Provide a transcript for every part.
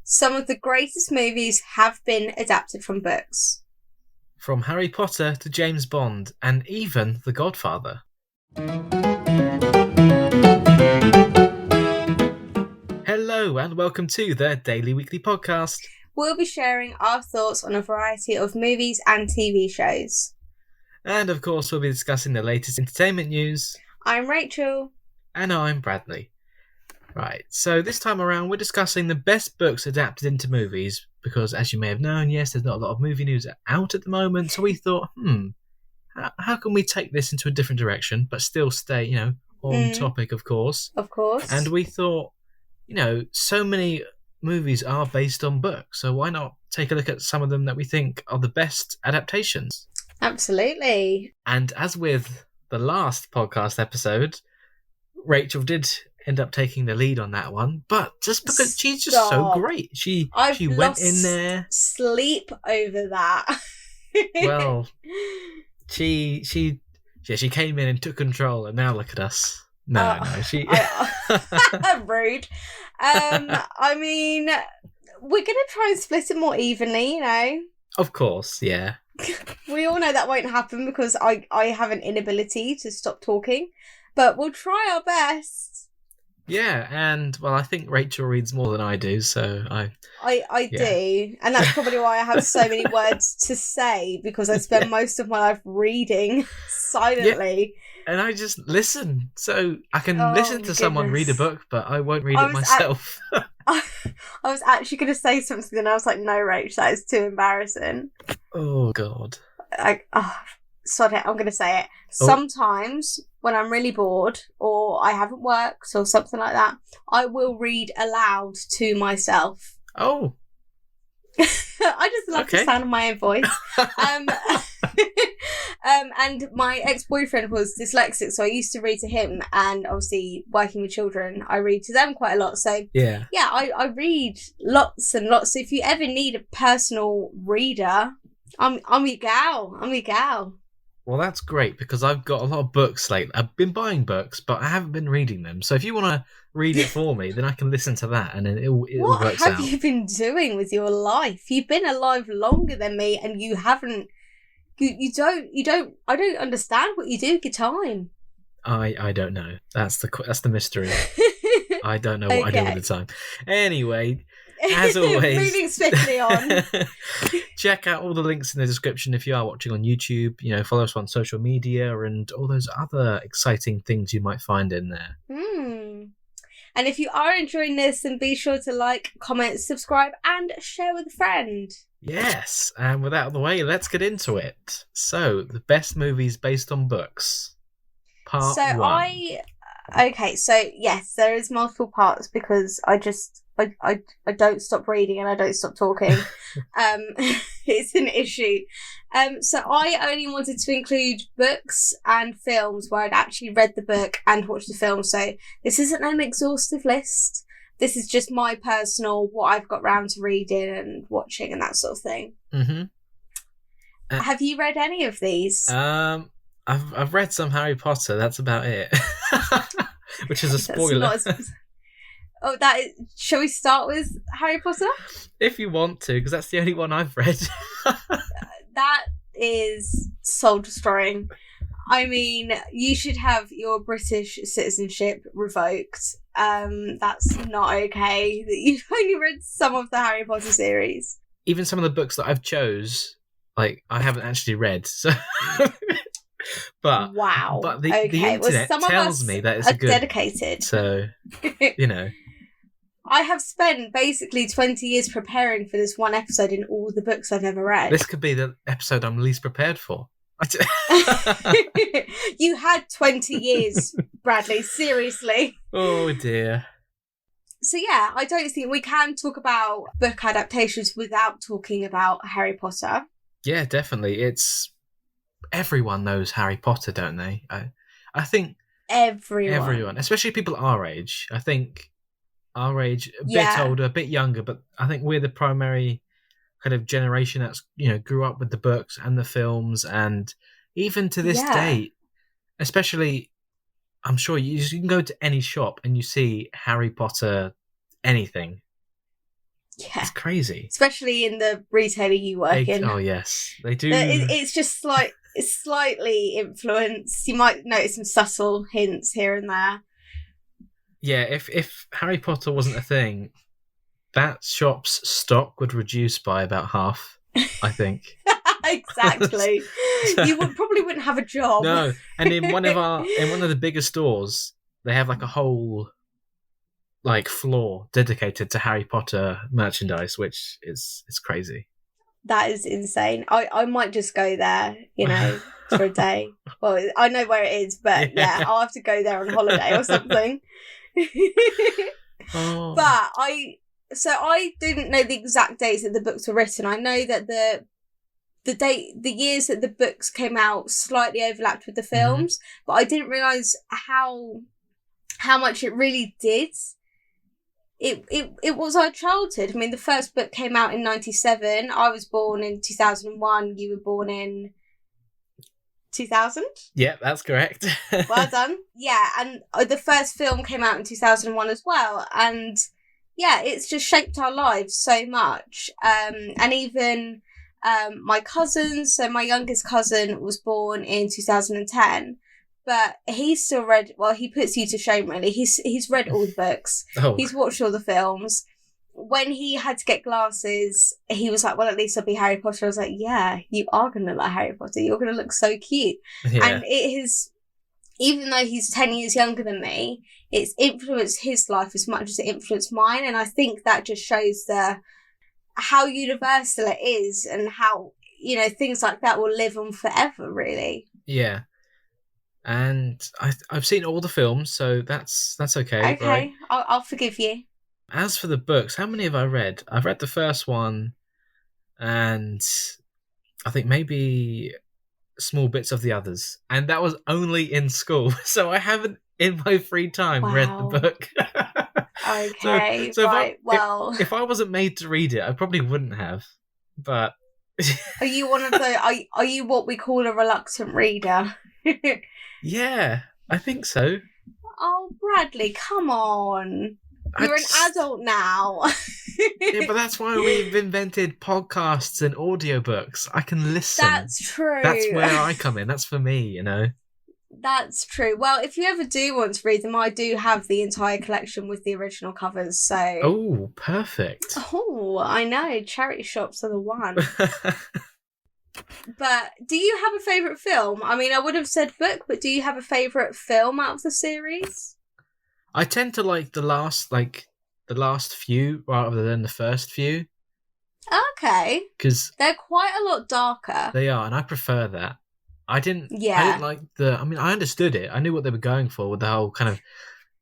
Some of the greatest movies have been adapted from books. From Harry Potter to James Bond, and even The Godfather. Hello, and welcome to the Daily Weekly Podcast. We'll be sharing our thoughts on a variety of movies and TV shows. And of course, we'll be discussing the latest entertainment news. I'm Rachel. And I'm Bradley. Right, so this time around, we're discussing the best books adapted into movies, because as you may have known, yes, there's not a lot of movie news out at the moment, so we thought, how can we take this into a different direction, but still stay, on topic, of course. Of course. And we thought, so many movies are based on books, so why not take a look at some of them that we think are the best adaptations? Absolutely. And as with the last podcast episode, Rachel did end up taking the lead on that one, but just because she's just so great. She went in there. Sleep over that. Well, she came in and took control, and now look at us. No, she rude. I mean, we're gonna try and split it more evenly, Of course, yeah. We all know that won't happen because I have an inability to stop talking, but we'll try our best. Yeah, and well, I think Rachel reads more than I do, so I do, and that's probably why I have so many words to say, because I spend most of my life reading silently. Yeah, and I just listen, so I can listen to someone read a book, but I won't read it myself. I was actually going to say something, and I was like, no, Rach, that is too embarrassing. Oh, God. Sod it, I'm going to say it. Sometimes, when I'm really bored, or I haven't worked, or something like that, I will read aloud to myself. Oh. I just love the sound of my own voice. And my ex-boyfriend was dyslexic, so I used to read to him, and obviously working with children, I read to them quite a lot. So yeah, I read lots and lots. So if you ever need a personal reader, I'm your gal. I'm your gal. Well, that's great, because I've got a lot of books lately. I've been buying books, but I haven't been reading them. So if you want to read it for me, then I can listen to that, and then it all works out. What have you been doing with your life? You've been alive longer than me, and you haven't. You don't. I don't understand what you do with your time. I don't know. That's the mystery. I don't know what I do with the time. Anyway. As always, moving swiftly on. Check out all the links in the description if you are watching on YouTube. Follow us on social media and all those other exciting things you might find in there. And if you are enjoying this, then be sure to like, comment, subscribe, and share with a friend. Yes, and with that out of the way, let's get into it. So, the best movies based on books. Part 1. Okay, so yes, there is multiple parts because I don't stop reading and I don't stop talking. It's an issue. So I only wanted to include books and films where I'd actually read the book and watched the film. So this isn't an exhaustive list. This is just my personal, what I've got round to reading and watching and that sort of thing. Mm-hmm. Have you read any of these? I've read some Harry Potter. That's about it. Which is a spoiler. Shall we start with Harry Potter? If you want to, because that's the only one I've read. That is soul destroying. I mean, you should have your British citizenship revoked. That's not okay. You've only read some of the Harry Potter series. Even some of the books that I've chose, I haven't actually read. So, but wow. But the internet tells me that it's good. Dedicated. So, I have spent basically 20 years preparing for this one episode in all the books I've ever read. This could be the episode I'm least prepared for. You had 20 years, Bradley, seriously. Oh dear. So yeah, I don't think we can talk about book adaptations without talking about Harry Potter. Yeah, definitely. Everyone knows Harry Potter, don't they? I think everyone, especially people our age. I think our age, a bit older, a bit younger, but I think we're the primary kind of generation that's grew up with the books and the films, and even to this day, especially, I'm sure you can go to any shop and you see Harry Potter anything. Yeah. It's crazy. Especially in the retailer you work in. Oh, yes. They do. It's just it's slightly influenced. You might notice some subtle hints here and there. Yeah, if Harry Potter wasn't a thing, that shop's stock would reduce by about half, I think. Exactly. You probably wouldn't have a job. No, and in one of the bigger stores, they have like a whole like floor dedicated to Harry Potter merchandise, which is crazy. That is insane. I might just go there, for a day. Well, I know where it is, but yeah I'll have to go there on holiday or something. Oh. But I didn't know the exact dates that the books were written. I know that the years that the books came out slightly overlapped with the films, but I didn't realise how much it really did. It was our childhood. I mean, the first book came out in 1997. I was born in 2001. You were born in 2000? Yeah, that's correct. Well done. Yeah, and the first film came out in 2001 as well. And yeah, it's just shaped our lives so much. And even my cousins, so my youngest cousin was born in 2010. But he still read, well, he puts you to shame, really. He's read all the books. Oh. He's watched all the films. When he had to get glasses, he was like, well, at least I'll be Harry Potter. I was like, yeah, you are going to look like Harry Potter. You're going to look so cute. Yeah. And it has, even though he's 10 years younger than me, it's influenced his life as much as it influenced mine. And I think that just shows how universal it is and how, things like that will live on forever, really. Yeah. And I've seen all the films, so that's okay. Okay, right? I'll forgive you. As for the books, how many have I read? I've read the first one, and I think maybe small bits of the others. And that was only in school, so I haven't, in my free time, read the book. Okay, so right, if I wasn't made to read it, I probably wouldn't have. But are you one of the? Are you what we call a reluctant reader? Yeah, I think so. Oh, Bradley, come on. You're an adult now. Yeah, but that's why we've invented podcasts and audiobooks. I can listen. That's true. That's where I come in. That's for me, That's true. Well, if you ever do want to read them, I do have the entire collection with the original covers, so... Oh, perfect. Oh, I know. Charity shops are the one. But do you have a favourite film? I mean, I would have said book, but do you have a favourite film out of the series? I tend to like the last few rather than the first few. Okay. Because they're quite a lot darker. They are, and I prefer that. I didn't like I understood it. I knew what they were going for with the whole kind of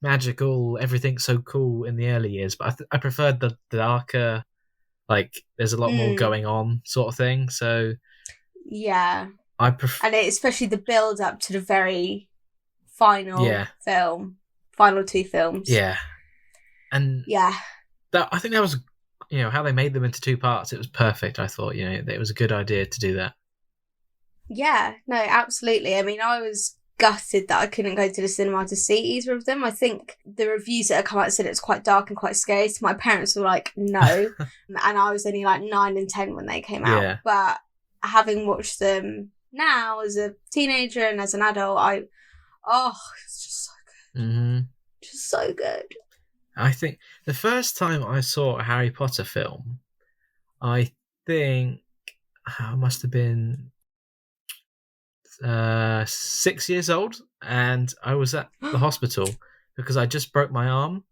magical, everything's so cool in the early years, but I preferred the darker, like there's a lot more going on sort of thing. So yeah, I prefer, and especially the build up to the very final film, final two films. Yeah, and yeah, that I think that was how they made them into two parts. It was perfect. I thought it was a good idea to do that. Yeah, no, absolutely. I mean, I was gutted that I couldn't go to the cinema to see either of them. I think the reviews that have come out said it was quite dark and quite scary. So my parents were like, no. And I was only like 9 and 10 when they came out. Yeah. But having watched them now as a teenager and as an adult, it's just so good. Mm-hmm. Just so good. I think the first time I saw a Harry Potter film, I think I must have been 6 years old, and I was at the hospital because I just broke my arm,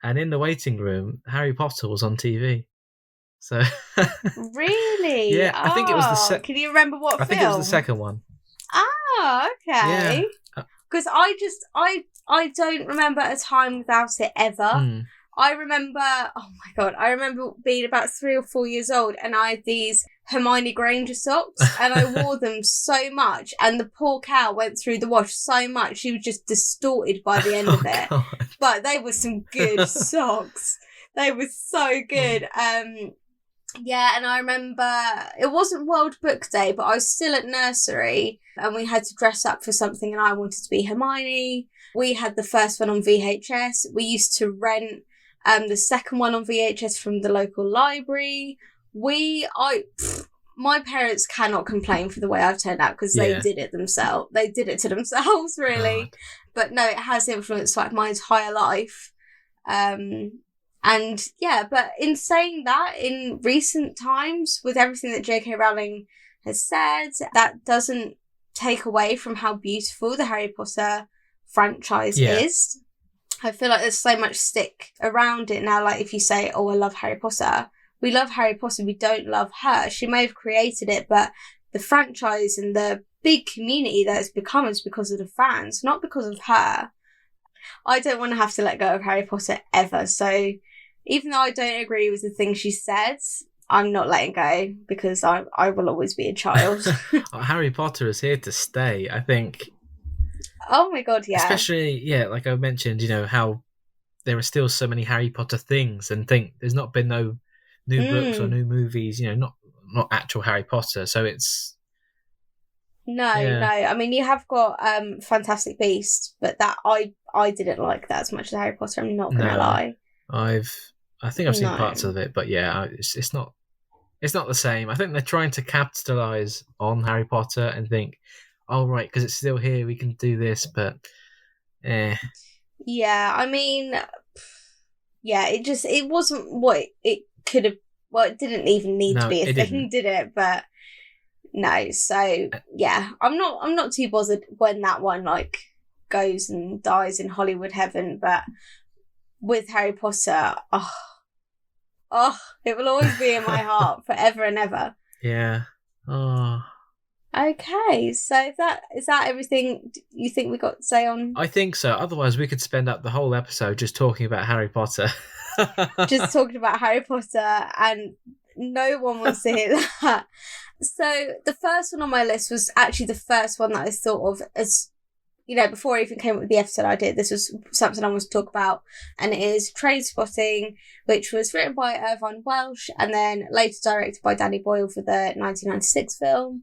and in the waiting room Harry Potter was on TV. So really? Yeah, I think it was the Can you remember what film? I think it was the second one. Ah, okay. Because I don't remember a time without it ever. I remember being about 3 or 4 years old, and I had these Hermione Granger socks, and I wore them so much, and the poor cow went through the wash so much she was just distorted by the end of it. God. But they were some good socks. They were so good. Yeah, and I remember it wasn't World Book Day, but I was still at nursery, and we had to dress up for something, and I wanted to be Hermione. We had the first one on VHS. We used to rent The second one on VHS from the local library. My parents cannot complain for the way I've turned out because they did it themselves. They did it to themselves, really. God. But no, it has influenced like my entire life. And yeah, but in saying that, in recent times, with everything that J.K. Rowling has said, that doesn't take away from how beautiful the Harry Potter franchise is. I feel like there's so much stick around it now. Like if you say, oh, I love Harry Potter. We love Harry Potter. We don't love her. She may have created it, but the franchise and the big community that it's become is because of the fans, not because of her. I don't want to have to let go of Harry Potter ever. So even though I don't agree with the things she says, I'm not letting go because I will always be a child. Harry Potter is here to stay, I think. Oh my God, yeah. Especially, like I mentioned, how there are still so many Harry Potter things, and think there's not been no new books or new movies, not actual Harry Potter. So it's... No. I mean, you have got Fantastic Beasts, but that I didn't like that as much as Harry Potter. I'm not gonna lie. I think I've seen parts of it, but it's not the same. I think they're trying to capitalize on Harry Potter and think, oh right, because it's still here, we can do this, but yeah, I mean, it wasn't what it could have. Well, it didn't even need to be a thing, did it? But no, so yeah, I'm not too bothered when that one like goes and dies in Hollywood heaven. But with Harry Potter, it will always be in my heart forever and ever. Yeah. Oh. Okay, so is that everything you think we got to say on? I think so. Otherwise, we could spend up the whole episode just talking about Harry Potter. Just talking about Harry Potter, and no one wants to hear that. So the first one on my list was actually the first one that I thought of as, before I even came up with the episode idea. This was something I wanted to talk about, and it is Trainspotting, which was written by Irvine Welsh and then later directed by Danny Boyle for the 1996 film.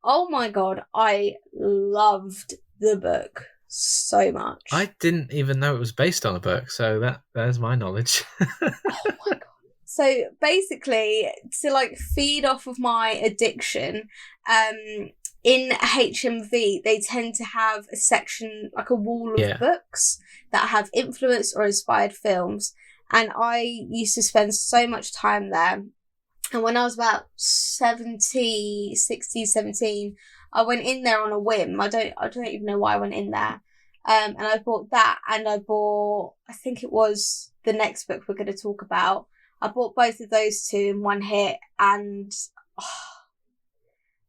Oh my God, I loved the book so much. I didn't even know it was based on a book, so there's my knowledge. Oh my God. So basically, to like feed off of my addiction, in HMV, they tend to have a section, like a wall of books that have influenced or inspired films. And I used to spend so much time there. And when I was about 17, I went in there on a whim. I don't even know why I went in there. And I bought that, and I think it was the next book we're going to talk about. I bought both of those two in one hit, and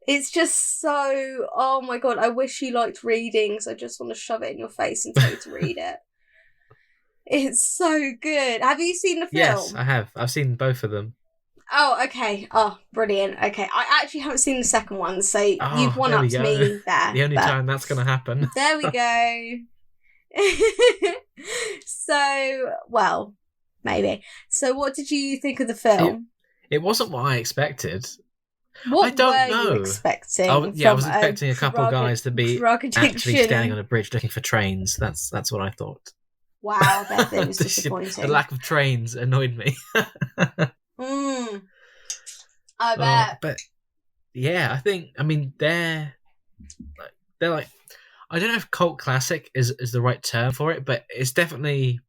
it's just so, oh my God, I wish you liked reading, so I just want to shove it in your face and tell you to read it. It's so good. Have you seen the film? Yes, I have. I've seen both of them. Oh, okay. Oh, brilliant. Okay. I actually haven't seen the second one, so you've one-upped me there. The only time that's going to happen. There we go. So, well, maybe. So what did you think of the film? It wasn't what I expected. What I don't were you expecting? I was expecting a couple of guys to be actually standing on a bridge looking for trains. That's what I thought. Wow, that was disappointing. The lack of trains annoyed me. I bet. But yeah, I mean, they're like, I don't know if cult classic is the right term for it, but it's definitely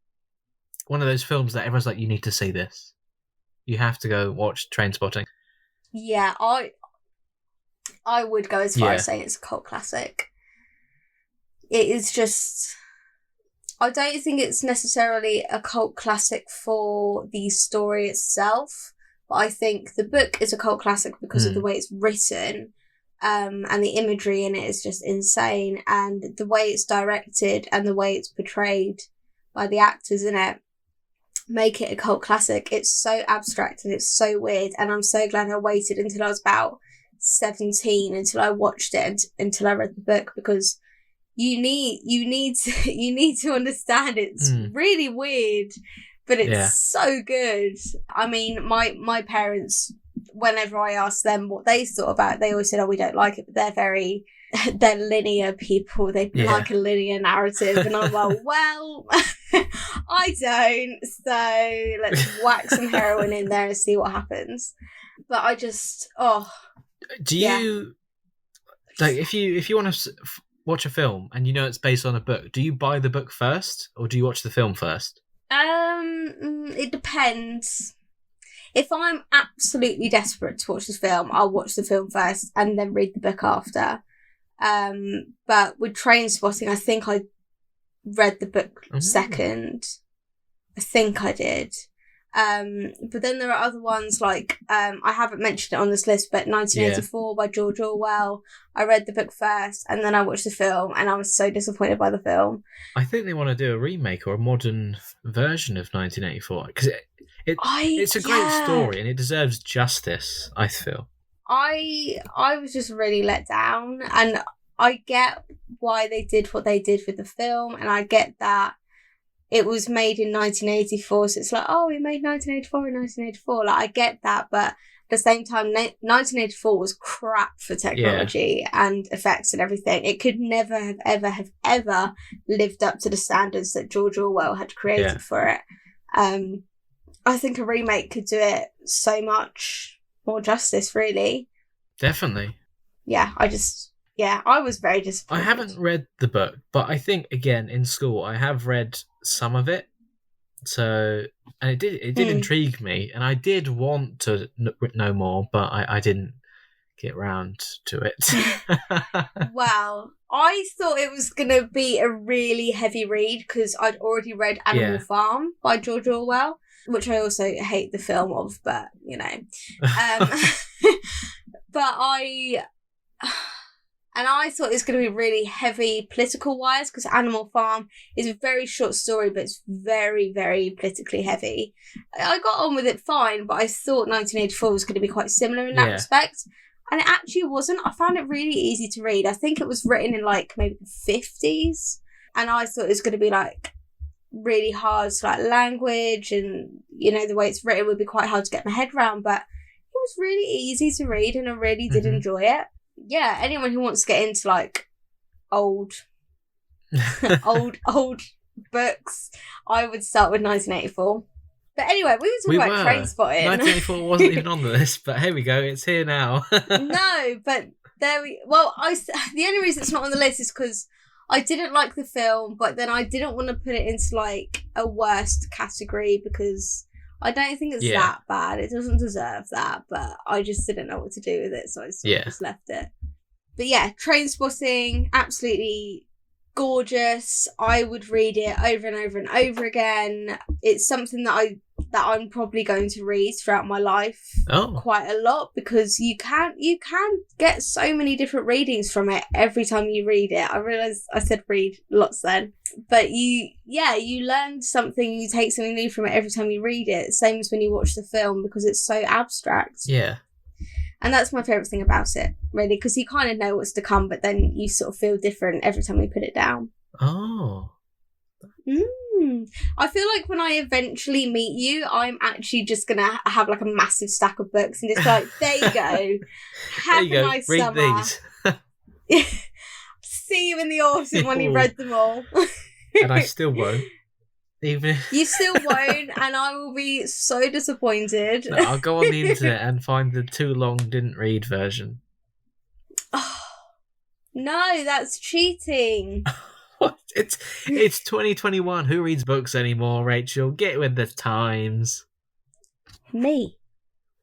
one of those films that everyone's like, you need to see this. You have to go watch Trainspotting. Yeah, I would go as far as saying it's a cult classic. It is just, I don't think it's necessarily a cult classic for the story itself, but I think the book is a cult classic because of the way it's written, and the imagery in it is just insane, and the way it's directed and the way it's portrayed by the actors in it make it a cult classic. It's so abstract and it's so weird, and I'm so glad I waited until I was about 17 until I watched it until I read the book, because you need to understand it's really weird, but it's so good. I mean, my parents, whenever I asked them what they thought about it, they always said, oh, we don't like it, but they're very they're linear people. They like a linear narrative. And I'm like, well, I don't. So let's whack some heroin in there and see what happens. But I just, Do you, like, if you want to watch a film and you know it's based on a book, do you buy the book first or do you watch the film first? It depends. If I'm absolutely desperate to watch the film, I'll watch the film first and then read the book after. But with Trainspotting, I think I read the book second. I think I did. But then there are other ones like, I haven't mentioned it on this list, but 1984 by George Orwell. I read the book first and then I watched the film and I was so disappointed by the film. I think they want to do a remake or a modern version of 1984 because it's a great story and it deserves justice, I feel. I was just really let down, and I get why they did what they did with the film, and I get that it was made in 1984, so it's like, oh, we made 1984 in 1984. Like, I get that, but at the same time, 1984 was crap for technology and effects and everything. It could never have ever lived up to the standards that George Orwell had created for it. I think a remake could do it so much more justice, really. Definitely. Yeah, I was very disappointed. I haven't read the book, but I think, again, in school, I have read some of it. So, and it did intrigue me, and I did want to know more, but I didn't get round to it. Well, I thought it was going to be a really heavy read because I'd already read Animal Farm by George Orwell, which I also hate the film of, but, you know. But I thought it was going to be really heavy political-wise because Animal Farm is a very short story, but it's very, very politically heavy. I got on with it fine, but I thought 1984 was going to be quite similar in that respect. And it actually wasn't. I found it really easy to read. I think it was written in like maybe the 50s. And I thought it was going to be like really hard to like language and, you know, the way it's written would be quite hard to get my head around. But it was really easy to read and I really did enjoy it. Yeah, anyone who wants to get into like old books, I would start with 1984. But anyway, we were talking about Trainspotting. 1984 wasn't even on the list, but here we go, it's here now. No, but the only reason it's not on the list is because I didn't like the film, but then I didn't want to put it into like a worst category because I don't think it's that bad. It doesn't deserve that, but I just didn't know what to do with it, so I sort of just left it. But yeah, Trainspotting, absolutely gorgeous. I would read it over and over and over again. It's something that I'm probably going to read throughout my life quite a lot because you can get so many different readings from it every time you read it. I realised I said read lots then. But you learn something, you take something new from it every time you read it. Same as when you watch the film because it's so abstract. Yeah. And that's my favourite thing about it, really, because you kind of know what's to come, but then you sort of feel different every time you put it down. Oh. I feel like when I eventually meet you, I'm actually just going to have like a massive stack of books and just like, there you go. Have a nice read summer. These. See you in the autumn when you've read them all. And I still won't. Even You still won't, and I will be so disappointed. No, I'll go on the internet and find the too long didn't read version. Oh, no, that's cheating. What? It's 2021. Who reads books anymore, Rachel? Get with the times. Me.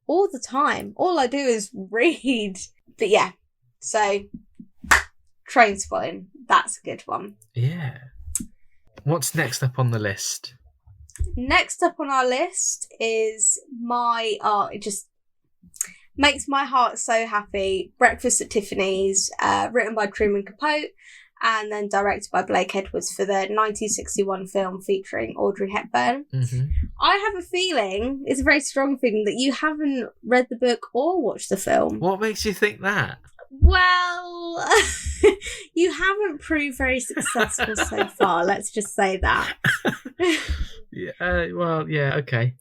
All the time. All I do is read. But yeah, so Trainspotting, that's a good one. Yeah. What's next up on the list? Next up on our list is it just makes my heart so happy. Breakfast at Tiffany's, written by Truman Capote and then directed by Blake Edwards for the 1961 film featuring Audrey Hepburn. Mm-hmm. I have a feeling, it's a very strong feeling, that you haven't read the book or watched the film. What makes you think that? Well, you haven't proved very successful so far, let's just say that. Yeah, well, yeah, okay.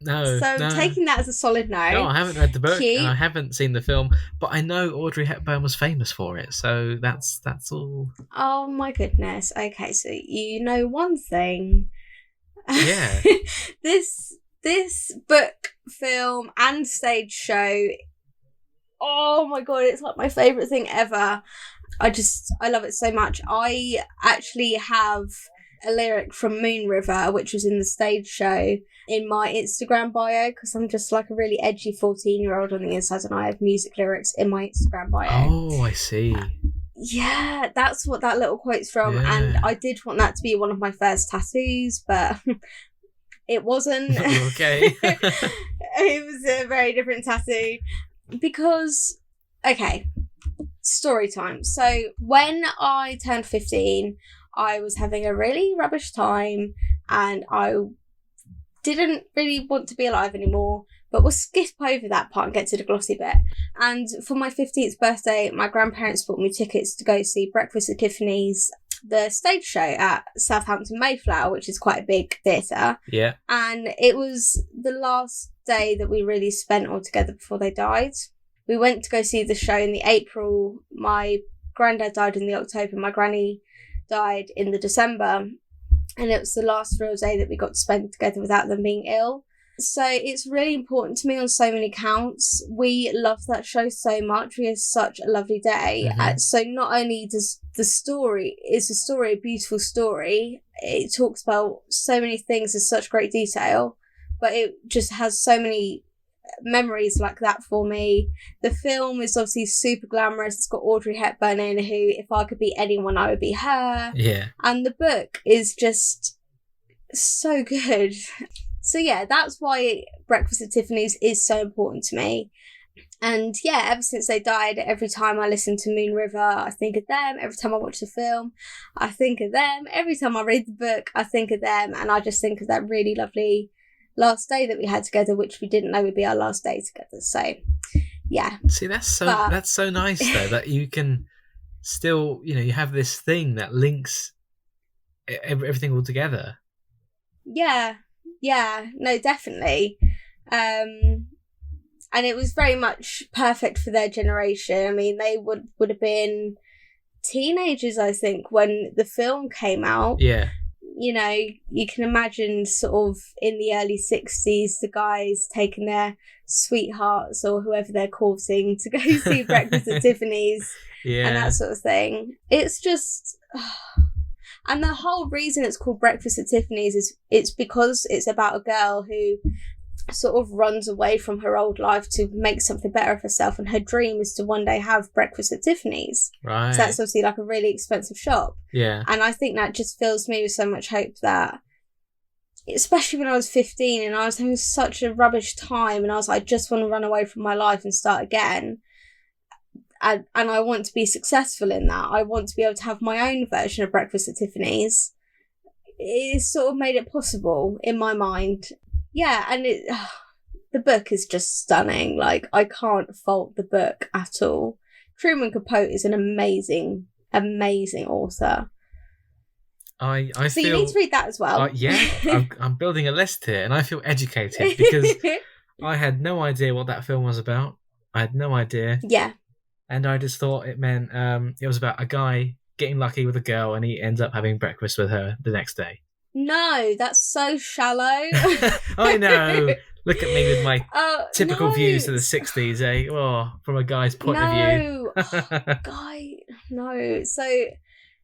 No. So I'm taking that as a solid no. No, I haven't read the book and I haven't seen the film, but I know Audrey Hepburn was famous for it, so that's all. Oh my goodness. Okay, so you know one thing. Yeah. This book, film, and stage show, oh my god, it's like my favourite thing ever. I love it so much. I actually have a lyric from Moon River, which was in the stage show, in my Instagram bio, because I'm just like a really edgy 14-year-old on the inside, and I have music lyrics in my Instagram bio. Oh, I see. Yeah, that's what that little quote's from, and I did want that to be one of my first tattoos, but it wasn't. Okay. It was a very different tattoo. Because, okay, story time. So when I turned 15, I was having a really rubbish time and I didn't really want to be alive anymore, but we'll skip over that part and get to the glossy bit. And for my 15th birthday, my grandparents bought me tickets to go see Breakfast at Tiffany's, the stage show at Southampton Mayflower, which is quite a big theatre. Yeah. And it was the last day that we really spent all together before they died. We went to go see the show in the April. My granddad died in the October. My granny died in the December. And it was the last real day that we got to spend together without them being ill. So it's really important to me on so many counts. We love that show so much. We had such a lovely day. Mm-hmm. So not only is the story a beautiful story, it talks about so many things in such great detail, but it just has so many memories like that for me. The film is obviously super glamorous. It's got Audrey Hepburn in, who, if I could be anyone, I would be her. Yeah. And the book is just so good. So yeah, that's why Breakfast at Tiffany's is so important to me. And yeah, ever since they died, every time I listen to Moon River, I think of them. Every time I watch the film, I think of them. Every time I read the book, I think of them. And I just think of that really lovely last day that we had together, which we didn't know would be our last day together. So yeah. See, that's so nice though, that you can still, you have this thing that links everything all together. Yeah, no, definitely. And it was very much perfect for their generation. I mean, they would have been teenagers, I think, when the film came out. Yeah. You can imagine sort of in the early 60s, the guys taking their sweethearts or whoever they're courting to go see Breakfast at Tiffany's. Yeah. And that sort of thing. It's just... And the whole reason it's called Breakfast at Tiffany's is it's because it's about a girl who sort of runs away from her old life to make something better of herself, and her dream is to one day have breakfast at Tiffany's. Right. So that's obviously like a really expensive shop. Yeah. And I think that just fills me with so much hope that, especially when I was 15 and I was having such a rubbish time and I was like, I just want to run away from my life and start again. And I want to be successful in that. I want to be able to have my own version of Breakfast at Tiffany's. It sort of made it possible in my mind. Yeah, and the book is just stunning. Like, I can't fault the book at all. Truman Capote is an amazing, amazing author. I so feel, you need to read that as well. Yeah, I'm building a list here, and I feel educated because I had no idea what that film was about. I had no idea. Yeah. And I just thought it meant it was about a guy getting lucky with a girl and he ends up having breakfast with her the next day. No, that's so shallow. I know. Look at me with my typical views of the 60s, eh? Oh, from a guy's point of view. No. So,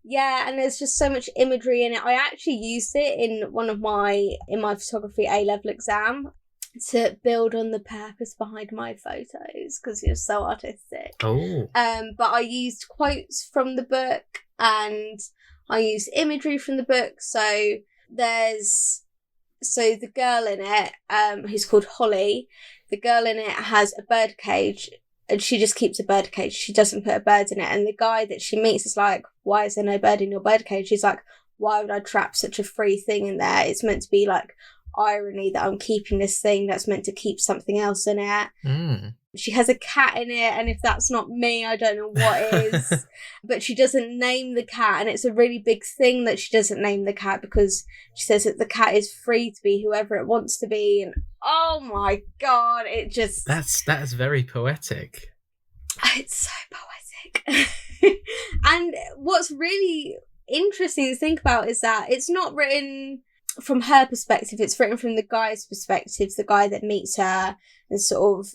yeah, and there's just so much imagery in it. I actually used it in my photography A-level exam to build on the purpose behind my photos, because you're so artistic. Oh. But I used quotes from the book and I used imagery from the book. So the girl in it, who's called Holly, the girl in it has a bird cage and she just keeps a bird cage. She doesn't put a bird in it. And the guy that she meets is like, why is there no bird in your bird cage? She's like, why would I trap such a free thing in there? It's meant to be like irony that I'm keeping this thing that's meant to keep something else in it. She has a cat in it, and if that's not me, I don't know what is. But she doesn't name the cat, and it's a really big thing that she doesn't name the cat, because she says that the cat is free to be whoever it wants to be. And oh my God, it just... That is very poetic. It's so poetic. And what's really interesting to think about is that it's not written from her perspective, it's written from the guy's perspective, the guy that meets her and sort of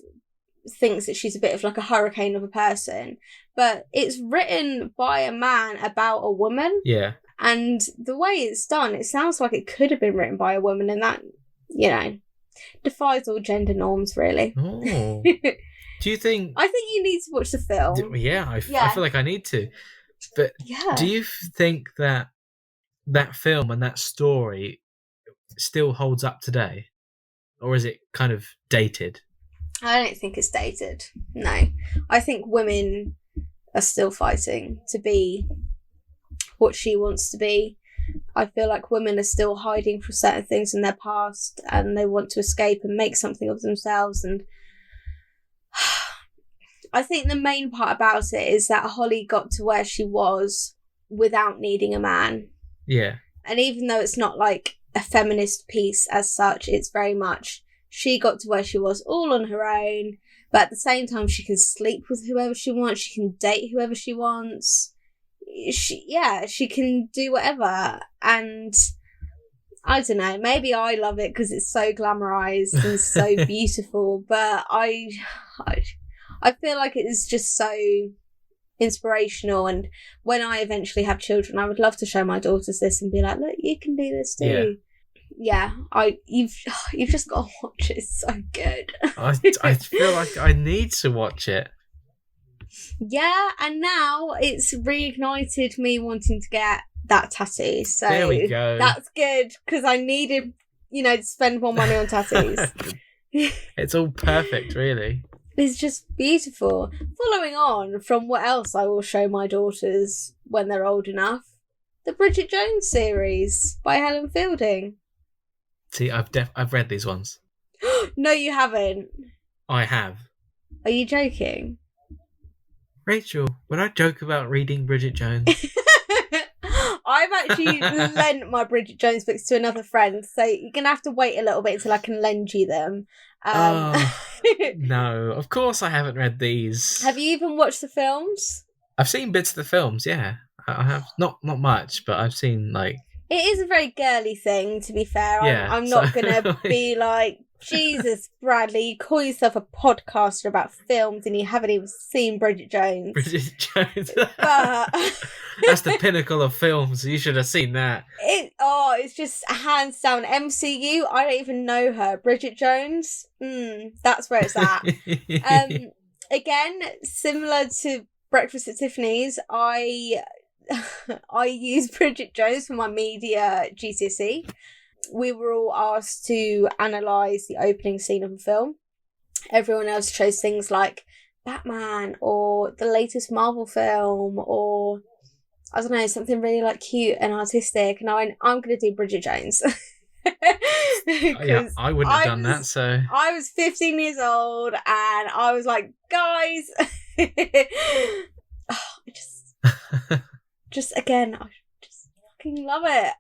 thinks that she's a bit of like a hurricane of a person, but it's written by a man about a woman. Yeah. And the way it's done, it sounds like it could have been written by a woman, and that, you know, defies all gender norms, really. Oh. Do you think... I think you need to watch the film. Yeah, I feel like I need to. But do you think that film and that story still holds up today? Or is it kind of dated? I don't think it's dated. No. I think women are still fighting to be what she wants to be. I feel like women are still hiding from certain things in their past, and they want to escape and make something of themselves. And I think the main part about it is that Holly got to where she was without needing a man. Yeah. And even though it's not like a feminist piece as such, it's very much... She got to where she was all on her own, but at the same time, she can sleep with whoever she wants. She can date whoever she wants. She can do whatever. And I don't know, maybe I love it because it's so glamorized and so beautiful, but I feel like it is just so inspirational. And when I eventually have children, I would love to show my daughters this and be like, look, you can do this too. Yeah, you've just got to watch it. It's so good. I feel like I need to watch it. Yeah, and now it's reignited me wanting to get that tattoo. So there we go. That's good, because I needed, to spend more money on tattoos. It's all perfect, really. It's just beautiful. Following on from what else I will show my daughters when they're old enough, the Bridget Jones series by Helen Fielding. See, I've read these ones. No, you haven't. I have. Are you joking? Rachel, when I joke about reading Bridget Jones... I've actually lent my Bridget Jones books to another friend, so you're going to have to wait a little bit until I can lend you them. No, of course I haven't read these. Have you even watched the films? I've seen bits of the films, yeah. I have. Not much, but I've seen, like... It is a very girly thing, to be fair. Yeah, I'm not going to be like, Jesus, Bradley, you call yourself a podcaster about films and you haven't even seen Bridget Jones. Bridget Jones. But... That's the pinnacle of films. You should have seen that. It's just hands down MCU. I don't even know her. Bridget Jones, that's where it's at. Again, similar to Breakfast at Tiffany's, I used Bridget Jones for my media GCSE. We were all asked to analyse the opening scene of a film. Everyone else chose things like Batman or the latest Marvel film, or I don't know, something really like cute and artistic. And I went, I'm going to do Bridget Jones. Yeah, I wouldn't have done that. So I was 15 years old and I was like, guys, I just fucking love it.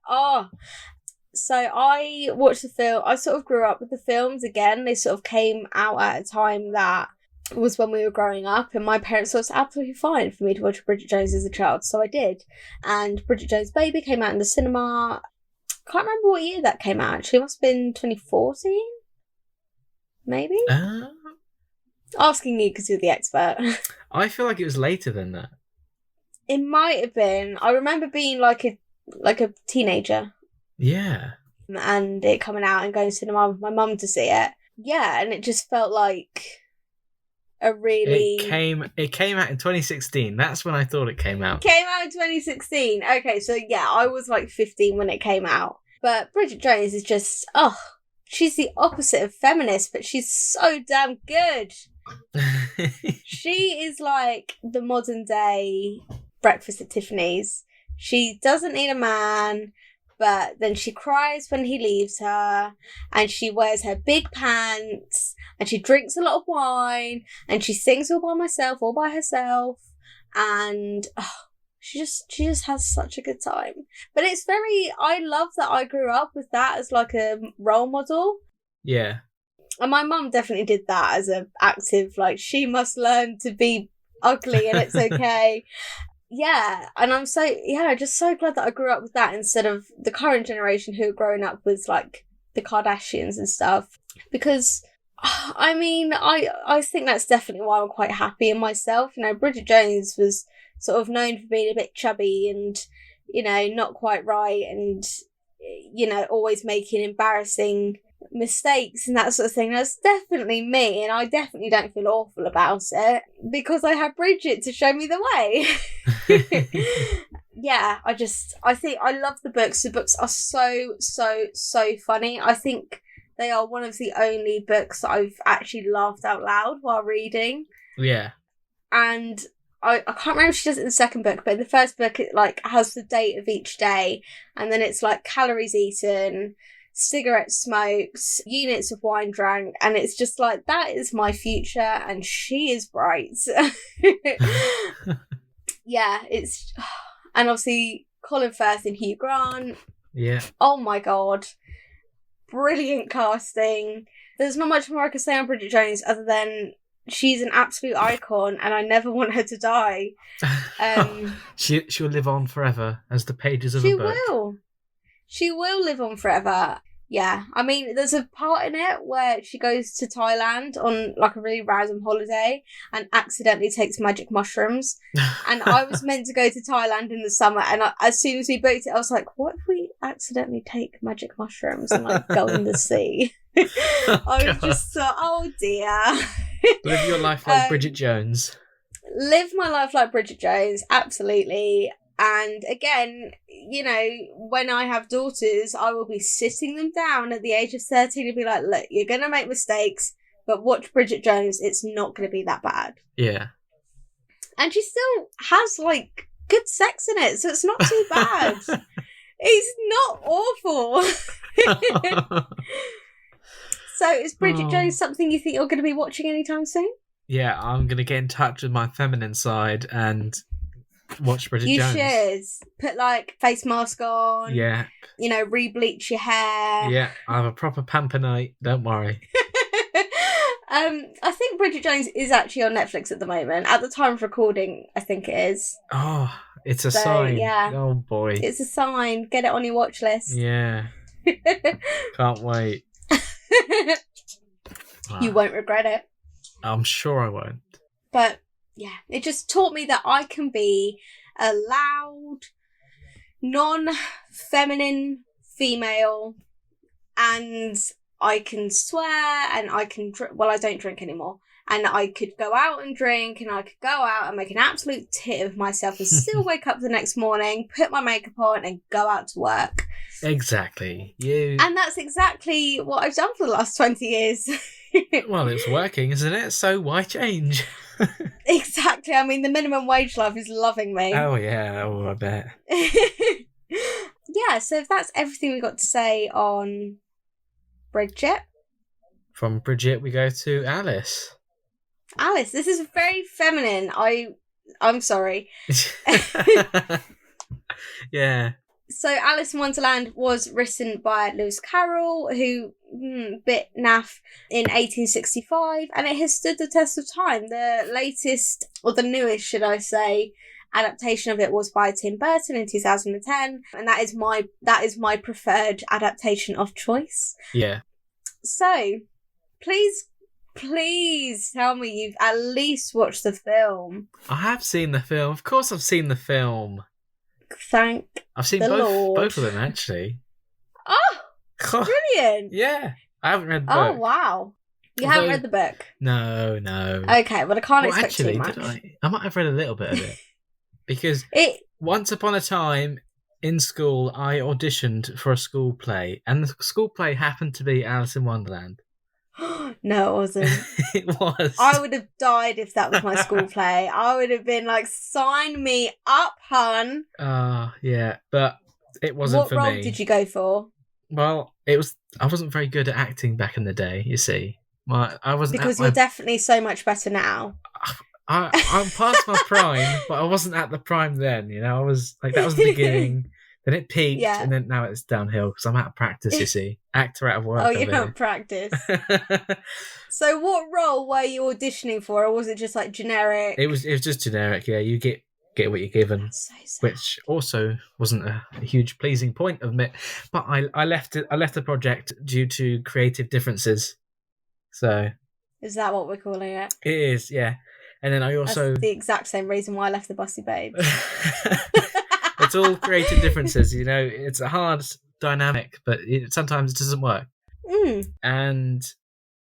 So I watched the film. I sort of grew up with the films again. They sort of came out at a time that was when we were growing up, and my parents thought it was absolutely fine for me to watch Bridget Jones as a child, so I did. And Bridget Jones' Baby came out in the cinema. Can't remember what year that came out, actually. It must have been 2014? Maybe? Asking you because you're the expert. I feel like it was later than that. It might have been. I remember being like a teenager. Yeah. And it coming out and going to cinema with my mum to see it. Yeah, and it just felt like a really... It came out in 2016. That's when I thought it came out. Came out in 2016. Okay, so yeah, I was like 15 when it came out. But Bridget Jones is just, she's the opposite of feminist, but she's so damn good. She is like the modern day Breakfast at Tiffany's. She doesn't need a man, But then she cries when he leaves her, and she wears her big pants, and she drinks a lot of wine, and she sings all by herself, and she just has such a good time. But I love that I grew up with that as like a role model. Yeah. And my mum definitely did that as an active, like, she must learn to be ugly and it's okay. Yeah, and I'm just so glad that I grew up with that instead of the current generation who are growing up with, like, the Kardashians and stuff. Because, I mean, I think that's definitely why I'm quite happy in myself. You know, Bridget Jones was sort of known for being a bit chubby and, you know, not quite right and, you know, always making embarrassing mistakes and that sort of thing. That's definitely me, and I definitely don't feel awful about it because I have Bridget to show me the way. Yeah, I think I love the books. The books are so funny. I think they are one of the only books that I've actually laughed out loud while reading. Yeah. And I can't remember if she does it in the second book, but in the first book it like has the date of each day, and then it's like calories eaten, cigarette smokes, units of wine drank, and it's just like, that is my future and she is bright. Yeah, it's, and obviously Colin Firth and Hugh Grant. Yeah. Oh my god, brilliant casting. There's not much more I can say on Bridget Jones other than she's an absolute icon and I never want her to die. She'll live on forever as the pages of a book. She will live on forever. Yeah. I mean, there's a part in it where she goes to Thailand on like a really random holiday and accidentally takes magic mushrooms. And I was meant to go to Thailand in the summer, and as soon as we booked it, I was like, what if we accidentally take magic mushrooms and like go in the sea? I was just so, oh dear. Live your life like Bridget Jones. Live my life like Bridget Jones, absolutely. And again, you know, when I have daughters, I will be sitting them down at the age of 13 and be like, look, you're going to make mistakes, but watch Bridget Jones. It's not going to be that bad. Yeah. And she still has, like, good sex in it, so it's not too bad. It's not awful. So is Bridget Jones something you think you're going to be watching anytime soon? Yeah, I'm going to get in touch with my feminine side and watch Bridget Jones. You should. Put, like, face mask on. Yeah. You know, re-bleach your hair. Yeah, I have a proper pamper night. Don't worry. I think Bridget Jones is actually on Netflix at the moment. At the time of recording, I think it is. Oh, it's a sign. Yeah. Oh, boy. It's a sign. Get it on your watch list. Yeah. Can't wait. You won't regret it. I'm sure I won't. But yeah, it just taught me that I can be a loud, non-feminine female, and I can swear, and I can well, I don't drink anymore, and I could go out and drink, and I could go out and make an absolute tit of myself and still wake up the next morning, put my makeup on, and go out to work. Exactly. And that's exactly what I've done for the last 20 years. Well, it's working, isn't it? So why change? Exactly. I mean, the minimum wage life is loving me. Oh, yeah. Oh, I bet. Yeah, so if that's everything we've got to say on Bridget. From Bridget, we go to Alice. Alice, this is very feminine. I'm sorry. Yeah. So Alice in Wonderland was written by Lewis Carroll, who bit naff in 1865, and it has stood the test of time. The latest, or the newest, should I say, adaptation of it was by Tim Burton in 2010, and that is my preferred adaptation of choice. Yeah. So, please tell me you've at least watched the film. I have seen the film. Of course I've seen the film. I've seen both of them, actually. Oh, brilliant. Yeah. I haven't read the book. Oh, wow. You haven't read the book? No. Okay, well, I can't expect too much. I might have read a little bit of it. Because once upon a time in school, I auditioned for a school play, and the school play happened to be Alice in Wonderland. No, it wasn't. It was. I would have died if that was my school play. I would have been like, sign me up, hun. Yeah. But it wasn't for me. What role did you go for? Well, I wasn't very good at acting back in the day, you see. I wasn't because you're definitely so much better now. I'm past my prime, but I wasn't at the prime then. You know, I was like that was the beginning. Then it peaked, and then now it's downhill because I'm out of practice. You see, actor out of work. Oh, you're out of practice. So, what role were you auditioning for, or was it just like generic? It was just generic. Yeah, you get what you're given, so which also wasn't a huge pleasing point of it. But I left the project due to creative differences. So, is that what we're calling it? It is, yeah. And then I also... That's the exact same reason why I left the Bussy Babes. It's all creative differences, you know. It's a hard dynamic, but sometimes it doesn't work. And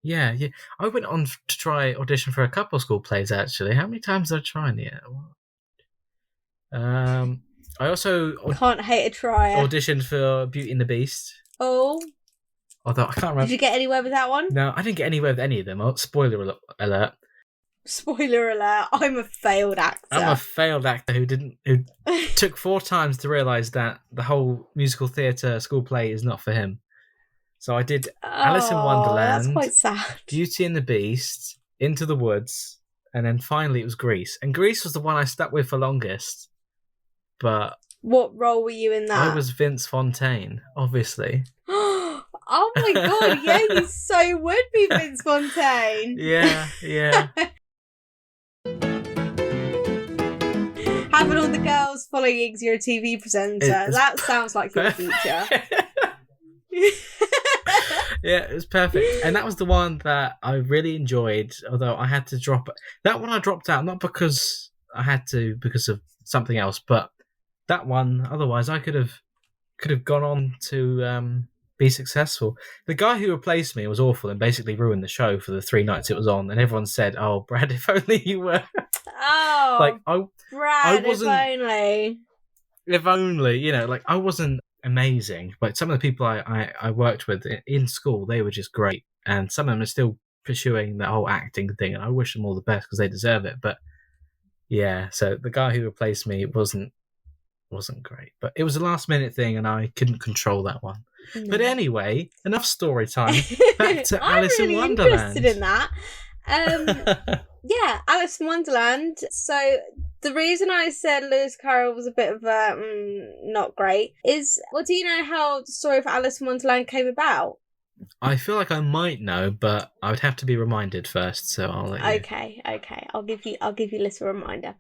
yeah, I went on to try audition for a couple of school plays, actually. How many times did I try in it? I also... Can't hate a try. Auditioned for Beauty and the Beast. Oh. Although I can't remember. Did you get anywhere with that one? No, I didn't get anywhere with any of them. Spoiler alert. Spoiler alert, I'm a failed actor. I'm a failed actor who took 4 times to realise that the whole musical theatre school play is not for him. So I did Alice in Wonderland, that's quite sad. Beauty and the Beast, Into the Woods, and then finally it was Grease. And Grease was the one I stuck with for longest. But what role were you in that? I was Vince Fontaine, obviously. Oh my god, yeah, you so would be Vince Fontaine. Yeah. Having all the girls following you're a TV presenter. That sounds like your future. Yeah, it was perfect. And that was the one that I really enjoyed, although I had to drop it. That one I dropped out, not because I had to, because of something else, but that one, otherwise I could have gone on to be successful. The guy who replaced me was awful and basically ruined the show for the 3 nights it was on, and everyone said, "Oh, Brad, if only you were." Oh, like Brad, if only, you know, like I wasn't amazing, but some of the people I worked with in school, they were just great, and some of them are still pursuing the whole acting thing, and I wish them all the best because they deserve it. But yeah, so the guy who replaced me wasn't great, but it was a last minute thing, and I couldn't control that one. No. But anyway, enough story time. Back to Alice in Wonderland. I'm interested in that. Yeah, Alice in Wonderland. So the reason I said Lewis Carroll was a bit of a not great is, well, do you know how the story of Alice in Wonderland came about? I feel like I might know, but I would have to be reminded first, so I'll let you. Okay. I'll give you a little reminder.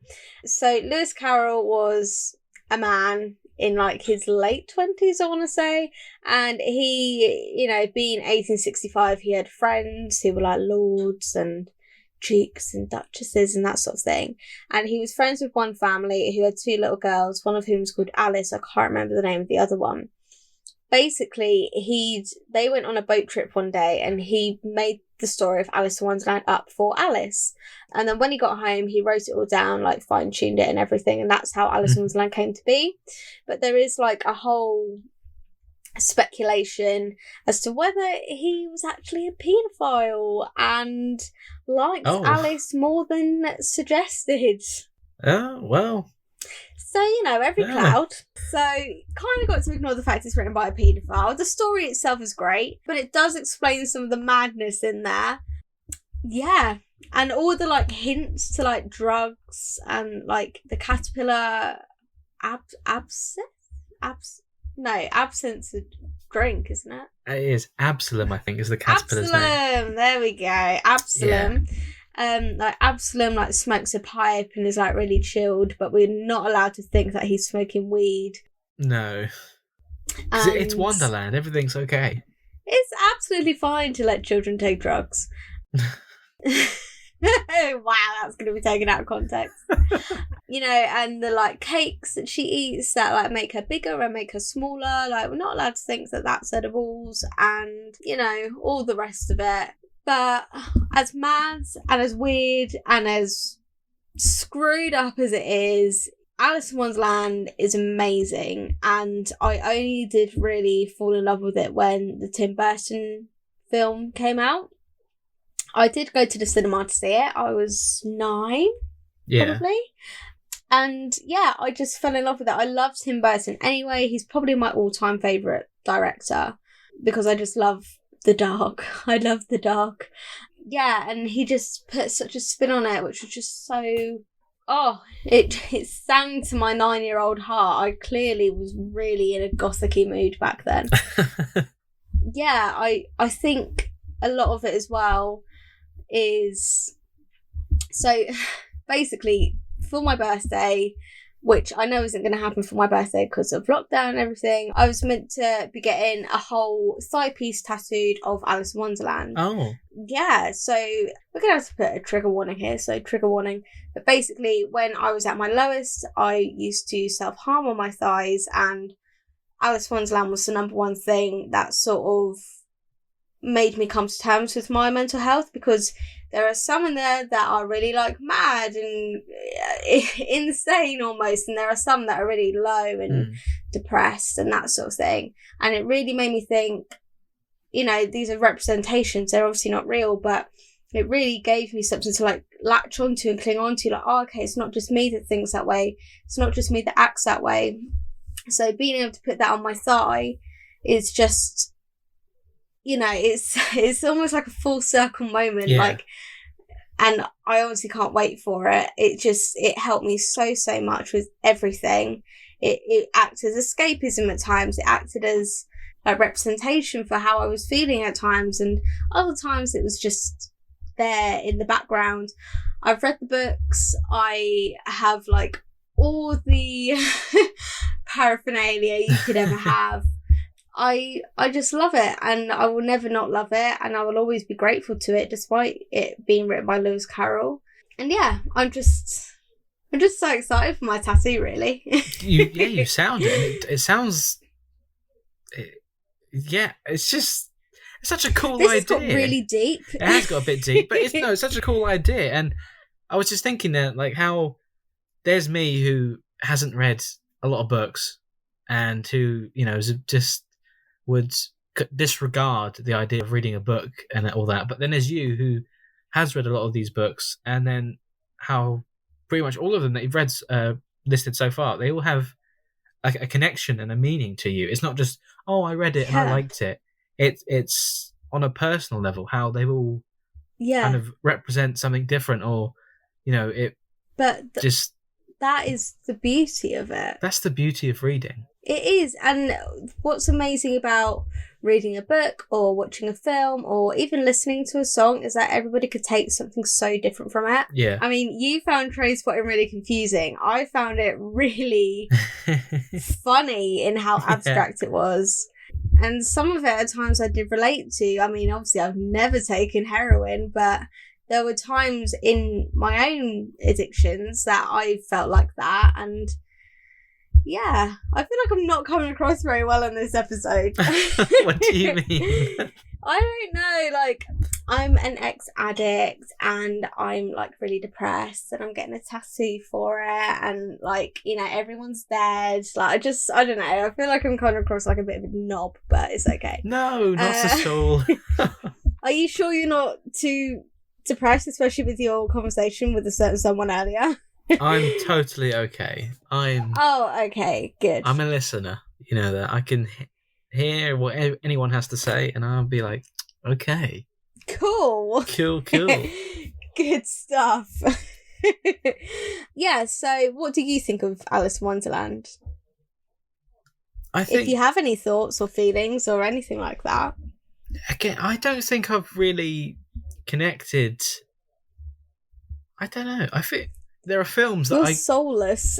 So Lewis Carroll was a man in like his late 20s, I want to say, and he, you know, being 1865, he had friends who were like lords and dukes and duchesses and that sort of thing, and he was friends with one family who had 2 little girls, one of whom was called Alice. I can't remember the name of the other one. Basically, they went on a boat trip one day, and he made the story of Alice in Wonderland up for Alice. And then when he got home, he wrote it all down, like fine-tuned it and everything, and that's how Alice in Wonderland came to be. But there is like a whole speculation as to whether he was actually a paedophile and liked Alice more than suggested. Oh, well. So, you know, every cloud. So, kind of got to ignore the fact it's written by a paedophile. The story itself is great, but it does explain some of the madness in there. Yeah. And all the, like, hints to, like, drugs and, like, the caterpillar absinthe a drink, isn't it? It is. Absalom, I think, is the caterpillar's name. Absalom! There we go. Absalom. Yeah. Like Absalom like smokes a pipe and is like really chilled, but we're not allowed to think that he's smoking weed. No, because it's Wonderland. Everything's okay. It's absolutely fine to let children take drugs. Wow, that's going to be taken out of context. You know, and the like cakes that she eats that like make her bigger and make her smaller. Like, we're not allowed to think that that's edibles, and you know, all the rest of it. But as mad and as weird and as screwed up as it is, Alice in Wonderland is amazing. And I only did really fall in love with it when the Tim Burton film came out. I did go to the cinema to see it. I was 9, probably. And yeah, I just fell in love with it. I loved Tim Burton anyway. He's probably my all-time favourite director because I just love the dark. I love the dark. Yeah, and he just put such a spin on it, which was just so... Oh, it sang to my 9-year-old heart. I clearly was really in a gothic-y mood back then. Yeah, I think a lot of it as well is... So, basically, for my birthday, which I know isn't going to happen for my birthday because of lockdown and everything, I was meant to be getting a whole thigh piece tattooed of Alice in Wonderland. Oh. Yeah, so we're going to have to put a trigger warning here, so trigger warning. But basically, when I was at my lowest, I used to self-harm on my thighs, and Alice in Wonderland was the number one thing that sort of made me come to terms with my mental health, because there are some in there that are really like mad and insane almost, and there are some that are really low and depressed and that sort of thing. And it really made me think, you know, these are representations, they're obviously not real, but it really gave me something to like latch onto and cling onto, like, oh, okay, it's not just me that thinks that way, it's not just me that acts that way. So being able to put that on my thigh is just, you know, it's almost like a full circle moment. Yeah. Like, and I honestly can't wait for it. It helped me so much with everything. It acted as escapism at times. It acted as a representation for how I was feeling at times, and other times it was just there in the background. I've read the books. I have like all the paraphernalia you could ever have. I just love it, and I will never not love it, and I will always be grateful to it, despite it being written by Lewis Carroll. And yeah, I'm just so excited for my tattoo, really. You sound it. It sounds... yeah, it's such a cool idea. This has got really deep. It has got a bit deep, but it's such a cool idea. And I was just thinking that, like, how there's me who hasn't read a lot of books and who, you know, just would disregard the idea of reading a book and all that. But then there's you who has read a lot of these books, and then how pretty much all of them that you've read listed so far, they all have like a connection and a meaning to you. It's not just, oh, I read it and I liked it. It's on a personal level, how they all kind of represent something different, or, you know, it. But just that is the beauty of it. That's the beauty of reading. It is. And what's amazing about reading a book or watching a film or even listening to a song is that everybody could take something so different from it. Yeah. I mean, you found Trainspotting really confusing. I found it really funny in how abstract it was. And some of it at times I did relate to. I mean, obviously I've never taken heroin, but there were times in my own addictions that I felt like that. And yeah, I feel like I'm not coming across very well in this episode. What do you mean? I don't know, like, I'm an ex-addict and I'm like really depressed and I'm getting a tattoo for it, and like, you know, everyone's dead. Like, I don't know, I feel like I'm coming across like a bit of a knob, but it's okay. No, not at all. Are you sure you're not too depressed, especially with your conversation with a certain someone earlier? I'm totally okay. Oh, okay, good. I'm a listener, you know, that I can hear what anyone has to say, and I'll be like, okay. Cool. Good stuff. Yeah, so what do you think of Alice in Wonderland? If you have any thoughts or feelings or anything like that. Again, I don't think I've really connected. I don't know. I think there are films that You're soulless.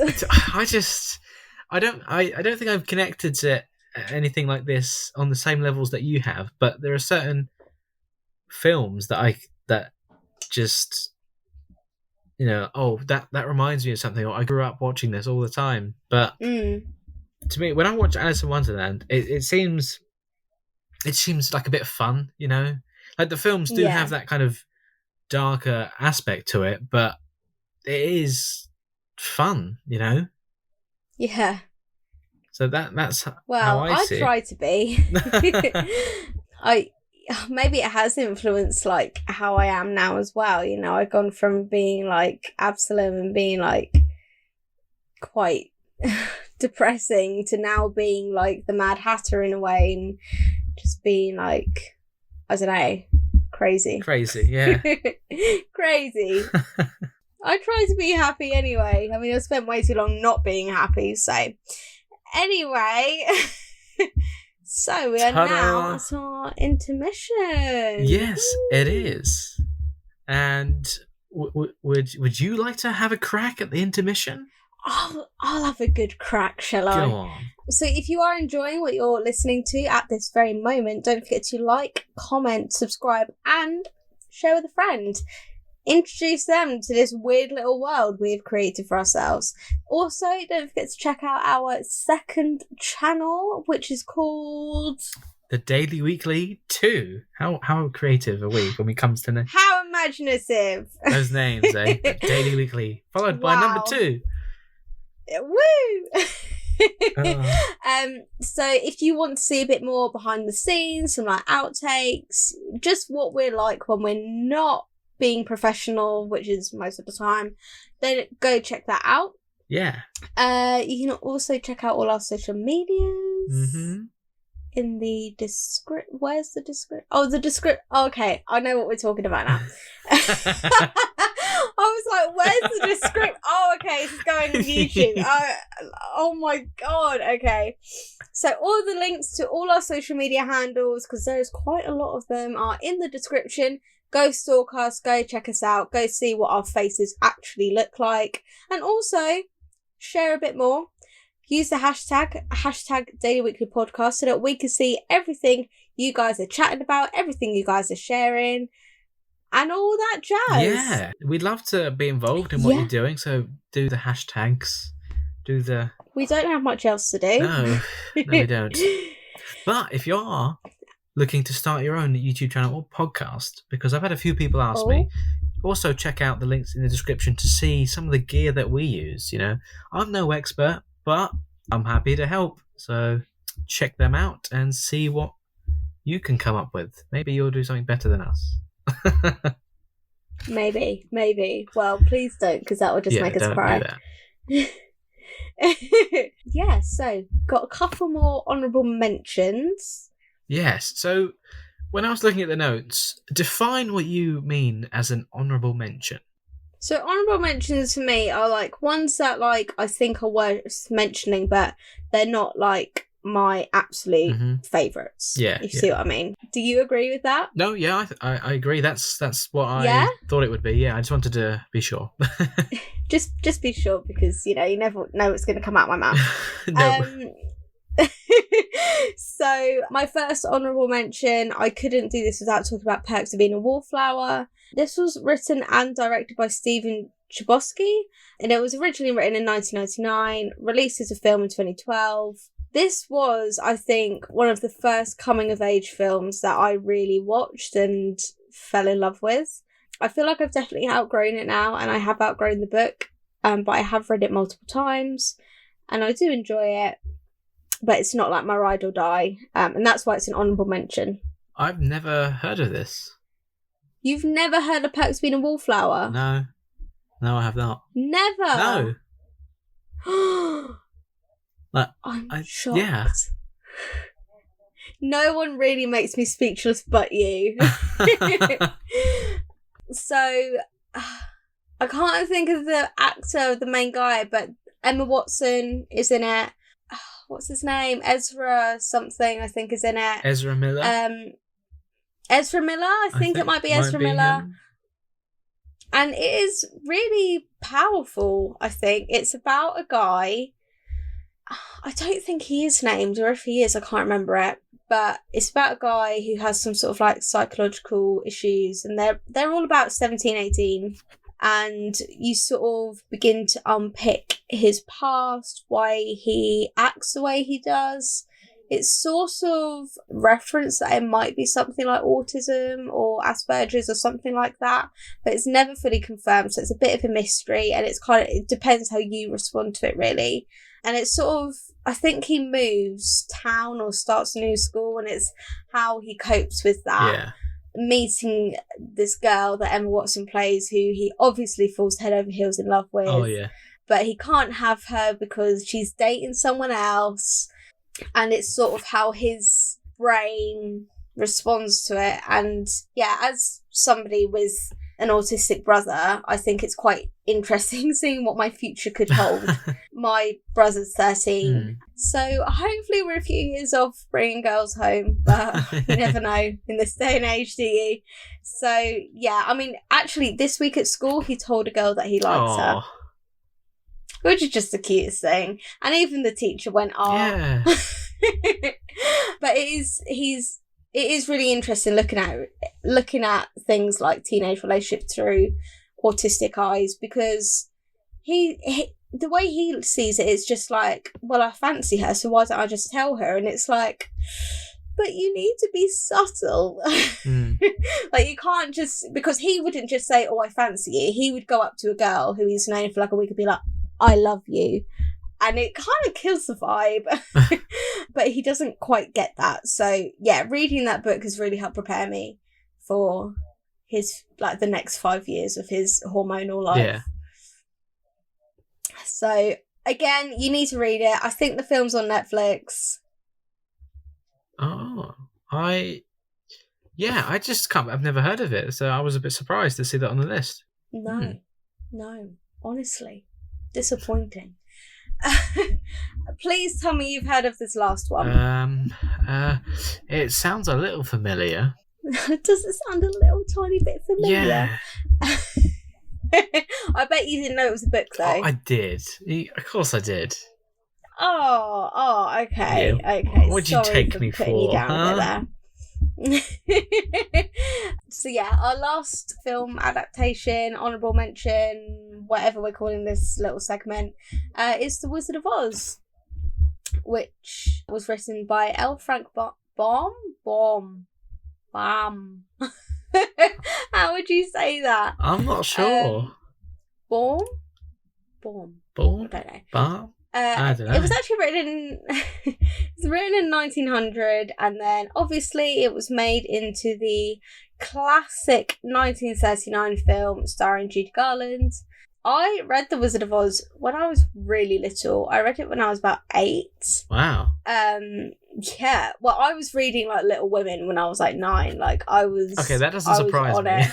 I don't think I've connected to anything like this on the same levels that you have, but there are certain films that just, you know, oh, that reminds me of something, or I grew up watching this all the time. But to me, when I watch Alice in Wonderland, it seems like a bit of fun, you know, like the films do have that kind of darker aspect to it, but it is fun, you know. Yeah. So that's how I see try to be. Maybe it has influenced like how I am now as well. You know, I've gone from being like Absalom and being like quite depressing to now being like the Mad Hatter in a way and just being like, I don't know, crazy, yeah. Crazy. I try to be happy anyway. I mean, I spent way too long not being happy, so anyway. So we are now at our intermission. Yes, it is. And would you like to have a crack at the intermission? I'll have a good crack, shall I? Go on. So if you are enjoying what you're listening to at this very moment, don't forget to like, comment, subscribe, and share with a friend. Introduce them to this weird little world we've created for ourselves. Also, don't forget to check out our second channel, which is called The Daily Weekly 2. How creative are we when it comes to names? How imaginative. Those names, eh? The Daily Weekly, followed by number 2. Woo! So if you want to see a bit more behind the scenes, some like outtakes, just what we're like when we're not being professional, which is most of the time, then go check that out. Yeah. You can also check out all our social medias in the description. Where's the description? Oh, the description. Okay, I know what we're talking about now. I was like, where's the description? Oh, okay, it's going on YouTube. Oh my god, okay. So all the links to all our social media handles, because there's quite a lot of them, are in the description. Go stalk us, go check us out, go see what our faces actually look like. And also, share a bit more. Use the hashtag Daily Weekly Podcast so that we can see everything you guys are chatting about, everything you guys are sharing, and all that jazz. Yeah, we'd love to be involved in what you're doing, so do the hashtags, We don't have much else to do. No, we don't. But if you are looking to start your own YouTube channel or podcast, because I've had a few people ask me, also check out the links in the description to see some of the gear that we use. You know, I'm no expert, but I'm happy to help. So check them out and see what you can come up with. Maybe you'll do something better than us. Maybe. Well, please don't, because that will just make us cry. Do that. Yeah, so got a couple more honourable mentions. Yes, so when I was looking at the notes, define what you mean as an honourable mention. So honourable mentions for me are like ones that like I think are worth mentioning, but they're not like my absolute favourites. Yeah, if you see what I mean. Do you agree with that? No, yeah, I agree. That's what I thought it would be. Yeah, I just wanted to be sure. just be sure, because you never know what's going to come out my mouth. No. So my first honourable mention, I couldn't do this without talking about Perks of Being a Wallflower. This was written and directed by Steven Chbosky, and it was originally written in 1999, released as a film in 2012. This was, I think, one of the first coming-of-age films that I really watched and fell in love with. I feel like I've definitely outgrown it now, and I have outgrown the book, but I have read it multiple times, and I do enjoy it. But it's not like my ride or die, and that's why it's an honourable mention. I've never heard of this. You've never heard of Perks Being a Wallflower? No, I have not. Never? No. I'm shocked. Yeah. No one really makes me speechless but you. So, I can't think of the actor, the main guy, but Emma Watson is in it. What's his name? Ezra something, I think, is in it. Ezra Miller? Ezra Miller? I think it might be Ezra Miller. Him. And it is really powerful, I think. It's about a guy. I don't think he is named, or if he is, I can't remember it. But it's about a guy who has some sort of like psychological issues, and they're all about 17, 18. And you sort of begin to unpick his past, why he acts the way he does. It's sort of reference that it might be something like autism or Asperger's or something like that, but it's never fully confirmed, so it's a bit of a mystery, and it depends how you respond to it, really. And it's sort of, I think he moves town or starts a new school, and it's how he copes with that. Yeah. Meeting this girl that Emma Watson plays, who he obviously falls head over heels in love with. Oh, yeah. but he can't have her because she's dating someone else, and it's sort of how his brain responds to it. And yeah, as somebody with an autistic brother, I think it's quite interesting seeing what my future could hold. My brother's 13, so hopefully we're a few years off bringing girls home, but you never know in this day and age, do you? So yeah, I mean, actually this week at school he told a girl that he likes her, which is just the cutest thing, and even the teacher went, "Oh." Yeah. But it is really interesting looking at things like teenage relationships through autistic eyes, because he the way he sees it is just like, well, I fancy her, so why don't I just tell her? And it's like, but you need to be subtle. Like, you can't just, because he wouldn't just say, oh, I fancy you. He would go up to a girl who he's known for like a week and be like, I love you. And it kind of kills the vibe. But he doesn't quite get that. So yeah, reading that book has really helped prepare me for his, like, the next 5 years of his hormonal life. Yeah. So again, you need to read it. I think the film's on Netflix. Oh, I just can't. I've never heard of it, so I was a bit surprised to see that on the list. No, honestly, disappointing. Please tell me you've heard of this last one. It sounds a little familiar. Does it sound a little tiny bit familiar? Yeah. I bet you didn't know it was a book, though. Oh, I did. Of course I did. Oh, okay, yeah. Okay. What'd you take me for? You down there. So yeah, our last film adaptation, honourable mention, whatever we're calling this little segment, is The Wizard of Oz, which was written by L. Frank Baum. How would you say that? I'm not sure. Baum? I don't know. Baum? I don't know. It was actually written in 1900, and then obviously it was made into the classic 1939 film starring Judy Garland. I read The Wizard of Oz when I was really little. I read it when I was about 8. Wow. Yeah. Well, I was reading like Little Women when I was like 9. Like, I was. Okay, that doesn't surprise me.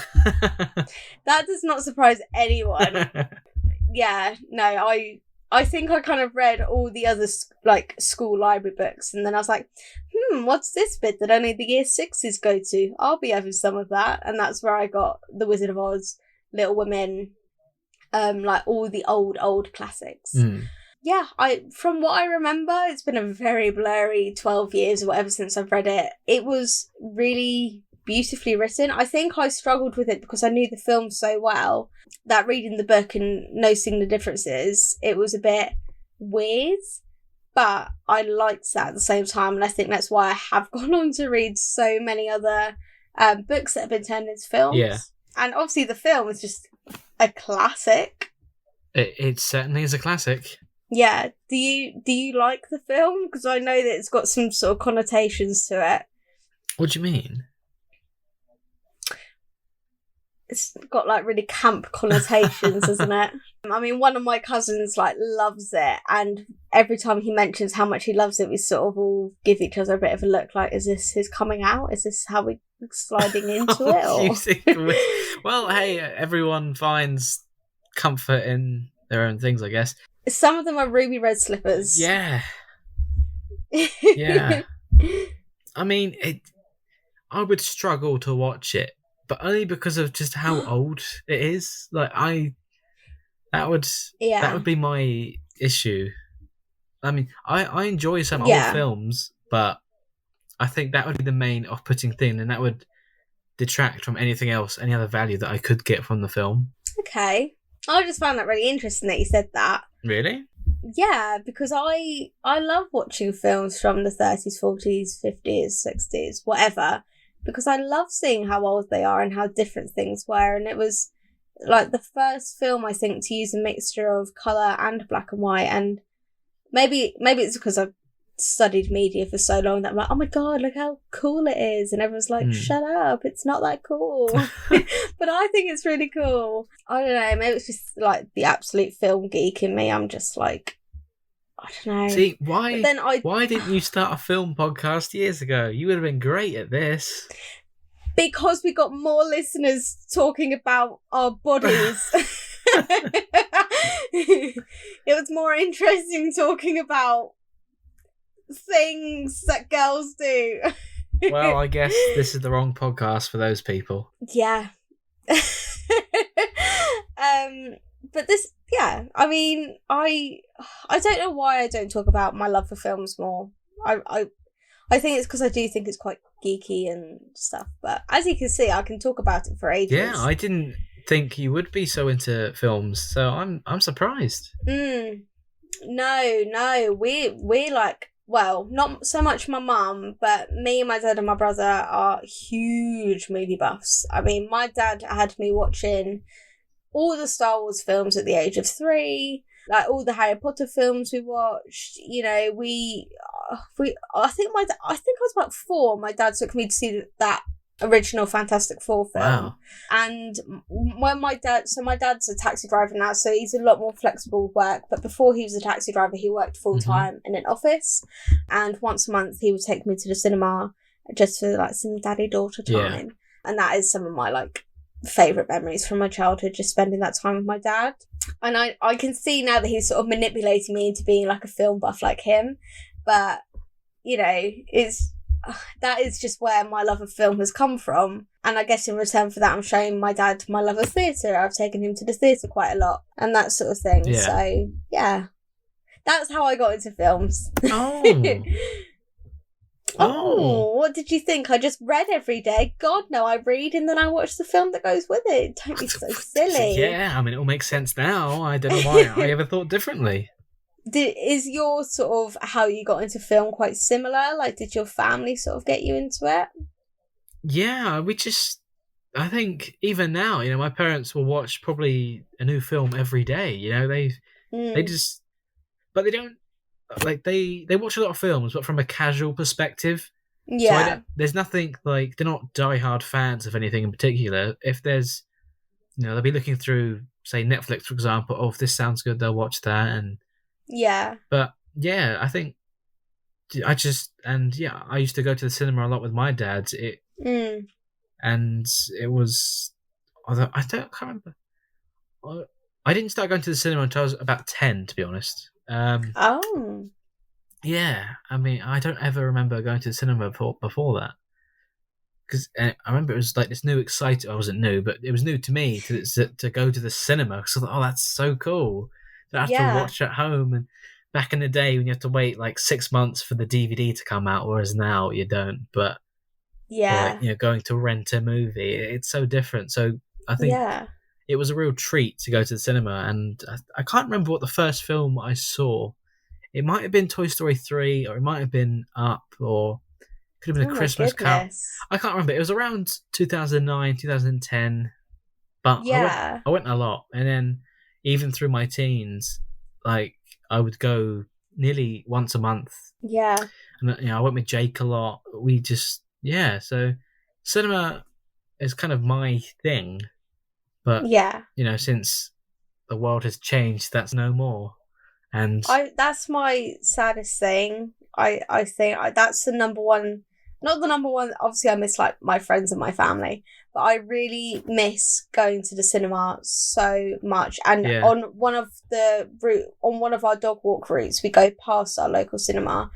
That does not surprise anyone. Yeah. No, I think I kind of read all the other like school library books, and then I was like, what's this bit that only the year 6s go to? I'll be having some of that. And that's where I got The Wizard of Oz, Little Women, like all the old classics. Yeah, from what I remember, it's been a very blurry 12 years or whatever since I've read it. It was really beautifully written. I think I struggled with it because I knew the film so well that reading the book and noticing the differences, it was a bit weird, but I liked that at the same time, and I think that's why I have gone on to read so many other books that have been turned into films. Yeah. And obviously the film is just a classic. It certainly is a classic. Yeah. Do you like the film? Because I know that it's got some sort of connotations to it. What do you mean? It's got like really camp connotations, isn't it? I mean, one of my cousins like loves it, and every time he mentions how much he loves it, we sort of all give each other a bit of a look like, is this his coming out? Is this how we're sliding into it? Or... Well, hey, everyone finds comfort in their own things, I guess. Some of them are ruby red slippers. Yeah. Yeah. I mean, I would struggle to watch it, but only because of just how old it is. Like, that would be my issue. I mean, I enjoy some old films, but I think that would be the main off-putting thing, and that would detract from anything else, any other value that I could get from the film. Okay. I just found that really interesting that you said that. Really? Yeah, because I love watching films from the 30s, 40s, 50s, 60s, whatever, because I love seeing how old they are and how different things were. And it was like the first film, I think, to use a mixture of colour and black and white. And maybe it's because I've studied media for so long that I'm like, oh my god, look how cool it is, and everyone's like, shut up, it's not that cool. But I think it's really cool. I don't know, maybe it's just like the absolute film geek in me. I'm just like, I don't know. See, why didn't you start a film podcast years ago? You would have been great at this. Because we got more listeners talking about our bodies. It was more interesting talking about things that girls do. Well, I guess this is the wrong podcast for those people. Yeah. But this, yeah, I mean, I don't know why I don't talk about my love for films more. I think it's because I do think it's quite geeky and stuff. But as you can see, I can talk about it for ages. Yeah, I didn't think you would be so into films, so I'm surprised. No, we're like, well, not so much my mum, but me, my dad and my brother are huge movie buffs. I mean, my dad had me watching all the Star Wars films at the age of 3, like all the Harry Potter films we watched. You know, I think I was about 4. My dad took me to see that original Fantastic Four film. Wow. And when my dad's a taxi driver now, so he's a lot more flexible with work, but before he was a taxi driver, he worked full-time in an office, and once a month he would take me to the cinema just for like some daddy-daughter time. And that is some of my like favourite memories from my childhood, just spending that time with my dad. And I can see now that he's sort of manipulating me into being like a film buff like him, but you know, that is just where my love of film has come from. And I guess in return for that, I'm showing my dad my love of theatre. I've taken him to the theatre quite a lot and that sort of thing. Yeah. So yeah, that's how I got into films. Oh, what did you think? I just read every day? God, no, I read and then I watch the film that goes with it. Don't be so silly. Yeah, I mean, it all makes sense now. I don't know why I ever thought differently. Is your sort of how you got into film quite similar? Like, did your family sort of get you into it? Yeah, I think even now, you know, my parents will watch probably a new film every day. You know, they just, but they don't, like, they watch a lot of films, but from a casual perspective. Yeah. So there's nothing, like, they're not diehard fans of anything in particular. If there's, you know, they'll be looking through, say, Netflix, for example. Oh, if this sounds good, they'll watch that. And yeah. But yeah, I think I used to go to the cinema a lot with my dad. And it was, although I can't remember. I didn't start going to the cinema until I was about 10, to be honest. Yeah, I mean, I don't ever remember going to the cinema before that. Because I remember it was like this new exciting. I wasn't new, but it was new to me to go to the cinema. So I thought, oh, that's so cool. I have to watch at home. And back in the day, when you have to wait like 6 months for the DVD to come out, whereas now you don't. But like, you know, going to rent a movie, it's so different. So I think it was a real treat to go to the cinema. And I can't remember what the first film I saw. It might have been Toy Story 3, or it might have been Up, or could have been a Christmas Carol. I can't remember. It was around 2009, 2010. But I went a lot. And then even through my teens, like, I would go nearly once a month. Yeah. And, you know, I went with Jake a lot. We just, so cinema is kind of my thing. But, you know, since the world has changed, that's no more. And that's my saddest thing. I think that's the number one, not the number one. Obviously, I miss like my friends and my family, but I really miss going to the cinema so much. And on one of our dog walk routes, we go past our local cinema,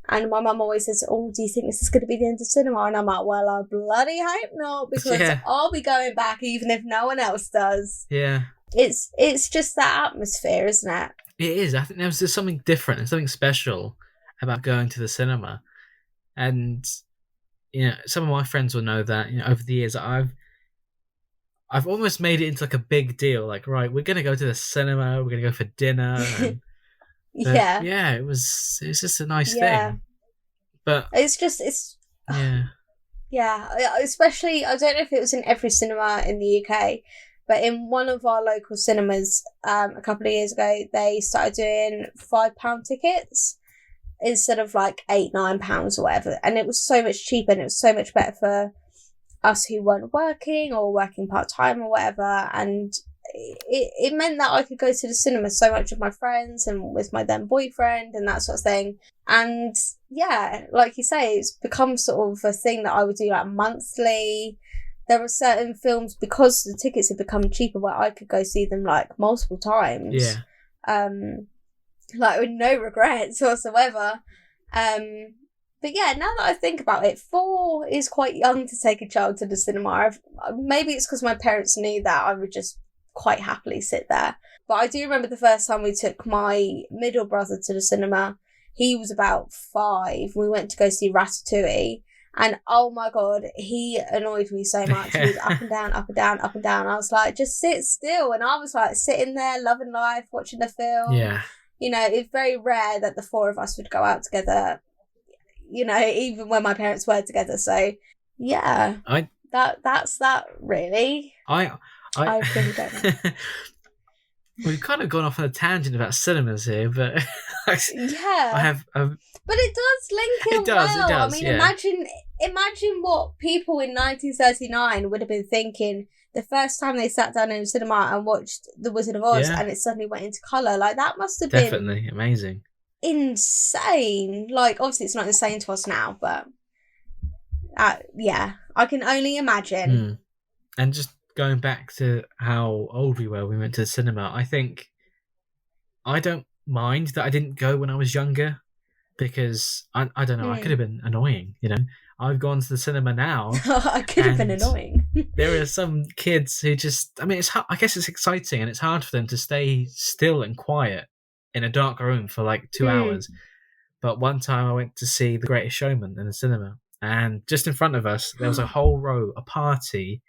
and my mum always says, "Oh, do you think this is going to be the end of cinema?" And I'm like, "Well, I bloody hope not, because I'll be going back even if no one else does." Yeah, it's just that atmosphere, isn't it? It is. I think there's something different. There's something special about going to the cinema. And, you know, some of my friends will know that, you know, over the years, I've almost made it into like a big deal. Like, right, we're going to go to the cinema. We're going to go for dinner. And, yeah, it was just a nice thing. But especially, I don't know if it was in every cinema in the UK, but in one of our local cinemas, a couple of years ago, they started doing £5 tickets. instead of like £8-9 or whatever. And it was so much cheaper, and it was so much better for us who weren't working or working part-time or whatever. And it meant that I could go to the cinema so much with my friends and with my then boyfriend and that sort of thing. And yeah, like you say, it's become sort of a thing that I would do like monthly. There are certain films, because the tickets have become cheaper, where I could go see them like multiple times. Yeah. Like with no regrets whatsoever. But yeah, now that I think about it, 4 is quite young to take a child to the cinema. Maybe it's because my parents knew that I would just quite happily sit there. But I do remember the first time we took my middle brother to the cinema. He was about 5. We went to go see Ratatouille. And oh my God, he annoyed me so much. He was up and down, up and down, up and down. I was like, just sit still. And I was like sitting there, loving life, watching the film. Yeah. You know, it's very rare that the 4 of us would go out together, you know, even when my parents were together. So yeah, that's that really. I really don't know. We've kind of gone off on a tangent about cinemas here, but yeah, I have. But it does link in it does, well. It does. I mean, imagine what people in 1939 would have been thinking the first time they sat down in a cinema and watched The Wizard of Oz, and it suddenly went into colour. Like, that must have definitely been amazing, insane. Like, obviously, it's not insane to us now, but yeah, I can only imagine. And just going back to how old we were, we went to the cinema. I think I don't mind that I didn't go when I was younger, because I don't know, I could have been annoying, you know. I've gone to the cinema now. I could have been annoying. There are some kids who just, I mean, I guess it's exciting, and it's hard for them to stay still and quiet in a dark room for like 2 hours. But one time I went to see The Greatest Showman in the cinema, and just in front of us, there was a whole row, a party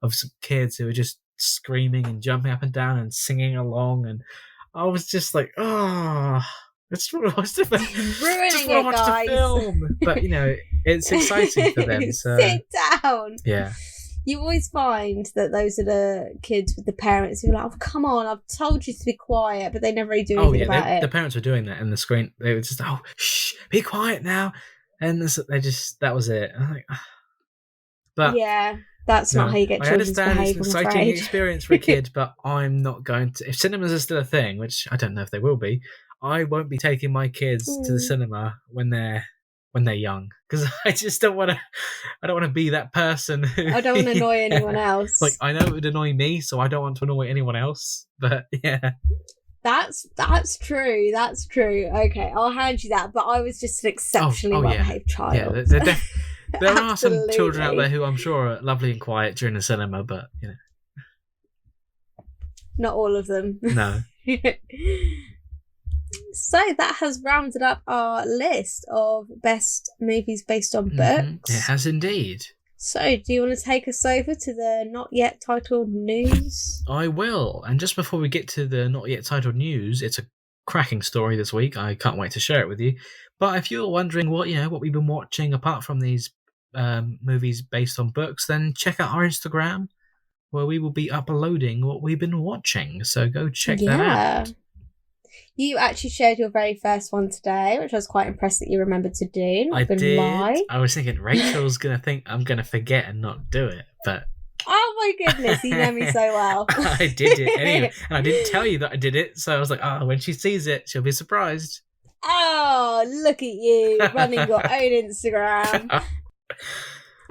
of some kids who were just screaming and jumping up and down and singing along. And I was just like, oh, I just want to watch the film. But, you know, it's exciting for them. So. Sit down. Yeah. You always find that those are the kids with the parents who are like, oh, come on, I've told you to be quiet, but they never really do anything about it. The parents were doing that in the screen. They were just, oh, shh, be quiet now. And that was it. I'm like, but yeah, that's not how you get children to behave. I understand it's an exciting experience for a kid, but I'm not going to. If cinemas are still a thing, which I don't know if they will be, I won't be taking my kids to the cinema when they're young, because I just don't want to. I don't want to be that person who. I don't want to annoy anyone else. Like, I know it would annoy me, so I don't want to annoy anyone else. But yeah. That's true. That's true. Okay, I'll hand you that. But I was just an exceptionally well-behaved child. Yeah, there are some children out there who I'm sure are lovely and quiet during the cinema, but you know, not all of them. No. So that has rounded up our list of best movies based on books. It has indeed. So, do you want to take us over to the not yet titled news? I will. And just before we get to the not yet titled news, it's a cracking story this week. I can't wait to share it with you. But if you're wondering what we've been watching apart from these movies based on books, then check out our Instagram, where we will be uploading what we've been watching. So go check that out. You actually shared your very first one today, which I was quite impressed that you remembered to do. I did. Lie. I was thinking Rachel's going to think I'm going to forget and not do it, but... Oh my goodness, you know me so well. I did it anyway, and I didn't tell you that I did it, so I was like, when she sees it, she'll be surprised. Oh, look at you, running your own Instagram.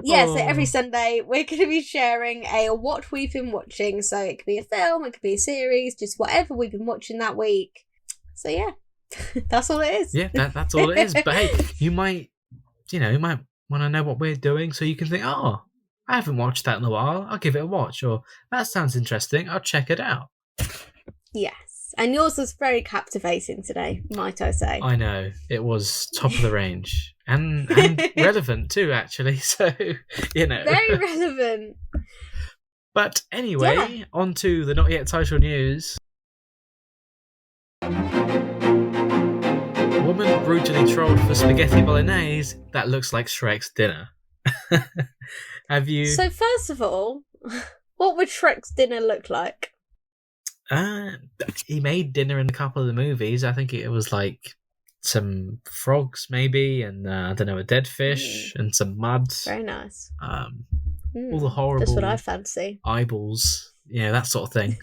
Yeah, so every Sunday we're going to be sharing what we've been watching. So it could be a film, it could be a series, just whatever we've been watching that week. So yeah, that's all it is. Yeah, that's all it is. But hey, you might want to know what we're doing, so you can think, I haven't watched that in a while. I'll give it a watch. Or that sounds interesting. I'll check it out. Yes. And yours was very captivating today, might I say. I know. It was top of the range. And relevant too, actually. So, you know. Very relevant. But anyway, on to the not yet titled news. Woman brutally trolled for spaghetti bolognese that looks like Shrek's dinner. Have you... So first of all, what would Shrek's dinner look like? He made dinner in a couple of the movies. I think it was like some frogs maybe, and I don't know, a dead fish and some mud. Very nice. All the horrible. That's what I fancy. Eyeballs, that sort of thing.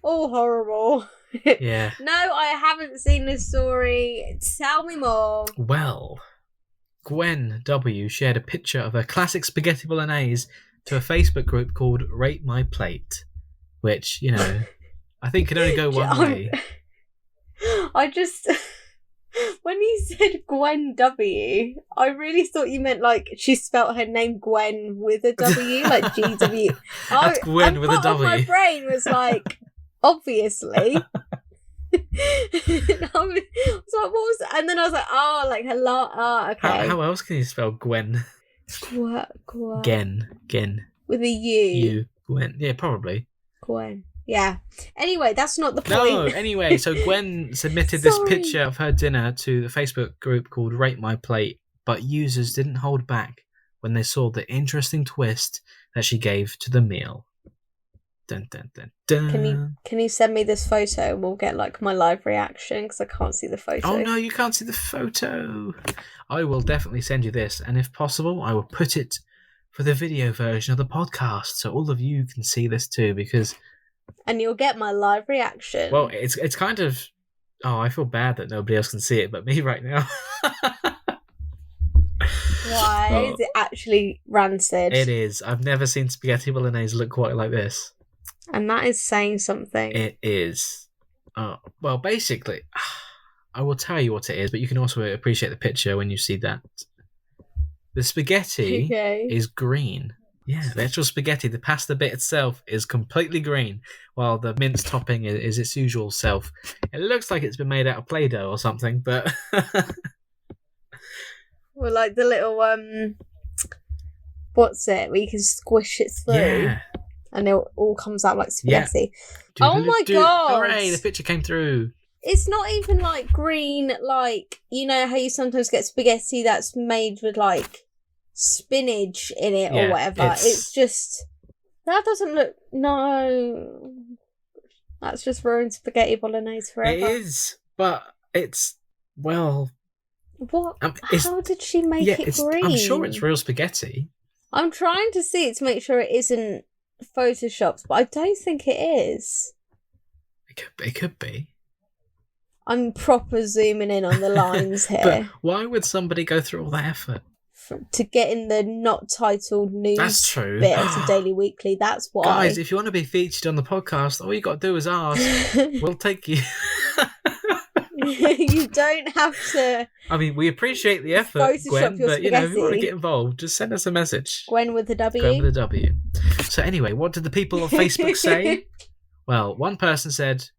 All horrible. Yeah. No, I haven't seen this story. Tell me more. Well, Gwen W shared a picture of her classic spaghetti bolognese to a Facebook group called Rate My Plate, which, I think can only go one way. I just... When you said Gwen W, I really thought you meant like she spelt her name Gwen with a W, like GW. That's Gwen with a W. My brain was like, obviously. I was like, what was that? And then I was like, oh, like her okay. How else can you spell Gwen? Gen. With a U. Gwen. Yeah, probably. Gwen. Yeah. Anyway, that's not the point. No, anyway, so Gwen submitted this picture of her dinner to the Facebook group called Rate My Plate, but users didn't hold back when they saw the interesting twist that she gave to the meal. Dun, dun, dun, dun. Can you send me this photo and we'll get like my live reaction because I can't see the photo. Oh no, you can't see the photo. I will definitely send you this, and if possible, I will put it for the video version of the podcast so all of you can see this too, because... And you'll get my live reaction. Well, it's kind of... Oh, I feel bad that nobody else can see it but me right now. Why? Is it actually rancid? It is. I've never seen spaghetti bolognese look quite like this. And that is saying something. It is. Well, basically, I will tell you what it is, but you can also appreciate the picture when you see that. The spaghetti is green. Yeah, the actual spaghetti, the pasta bit itself is completely green, while the mince topping is its usual self. It looks like it's been made out of Play-Doh or something, but... Well, like the little, what's it, where you can squish it through, and it all comes out like spaghetti. Yeah. Oh my god! Hooray, the picture came through. It's not even like green, like, you know how you sometimes get spaghetti that's made with like spinach in it or whatever. It's just... That doesn't look... No. That's just ruined spaghetti bolognese forever. It is, but it's... Well... What? How did she make it green? I'm sure it's real spaghetti. I'm trying to see it to make sure it isn't photoshopped, but I don't think it is. It could be. I'm proper zooming in on the lines here. But why would somebody go through all that effort? To get in the not titled news That's true. bit of the Daily Weekly, that's why. Guys, if you want to be featured on the podcast, all you got to do is ask. We'll take you. You don't have to... I mean, we appreciate the effort, Gwen, but, if you want to get involved, just send us a message. Gwen with a W? Gwen with a W. So anyway, what did the people on Facebook say? Well, one person said,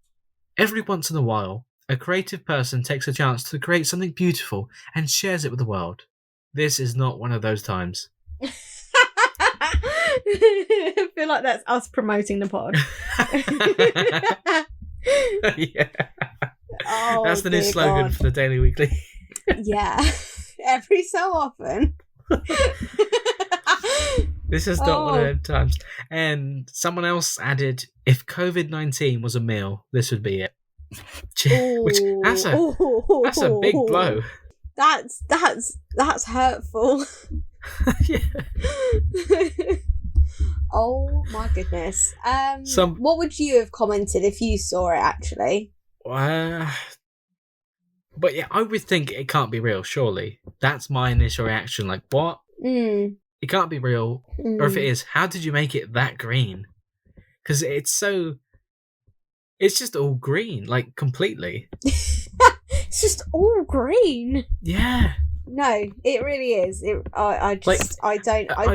every once in a while, a creative person takes a chance to create something beautiful and shares it with the world. This is not one of those times. I feel like that's us promoting the pod. Yeah. Oh, that's the new slogan for the Daily Weekly. Yeah. Every so often. This is not one of them times. And someone else added, if COVID-19 was a meal, this would be it. Which, that's a big blow. That's hurtful. Yeah. Oh my goodness. What would you have commented if you saw it actually? But yeah, I would think it can't be real, surely. That's my initial reaction. Like, what? It can't be real. Or if it is, how did you make it that green? Because it's just all green, like, completely. It's just all green. Yeah. No, it really is. I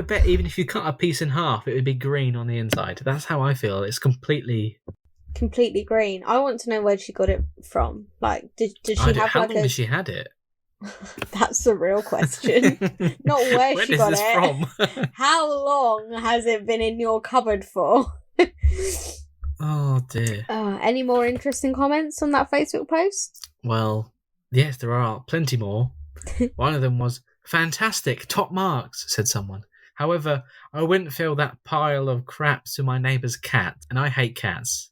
bet even if you cut a piece in half, it would be green on the inside. That's how I feel. It's completely green. I want to know where she got it from. Like, did she have how long has she had it? That's the real question. Not where she got it. From? How long has it been in your cupboard for? Oh dear. Any more interesting comments on that Facebook post? Well, yes, there are plenty more. One of them was, fantastic, top marks, said someone. However, I wouldn't fill that pile of crap to my neighbour's cat, and I hate cats.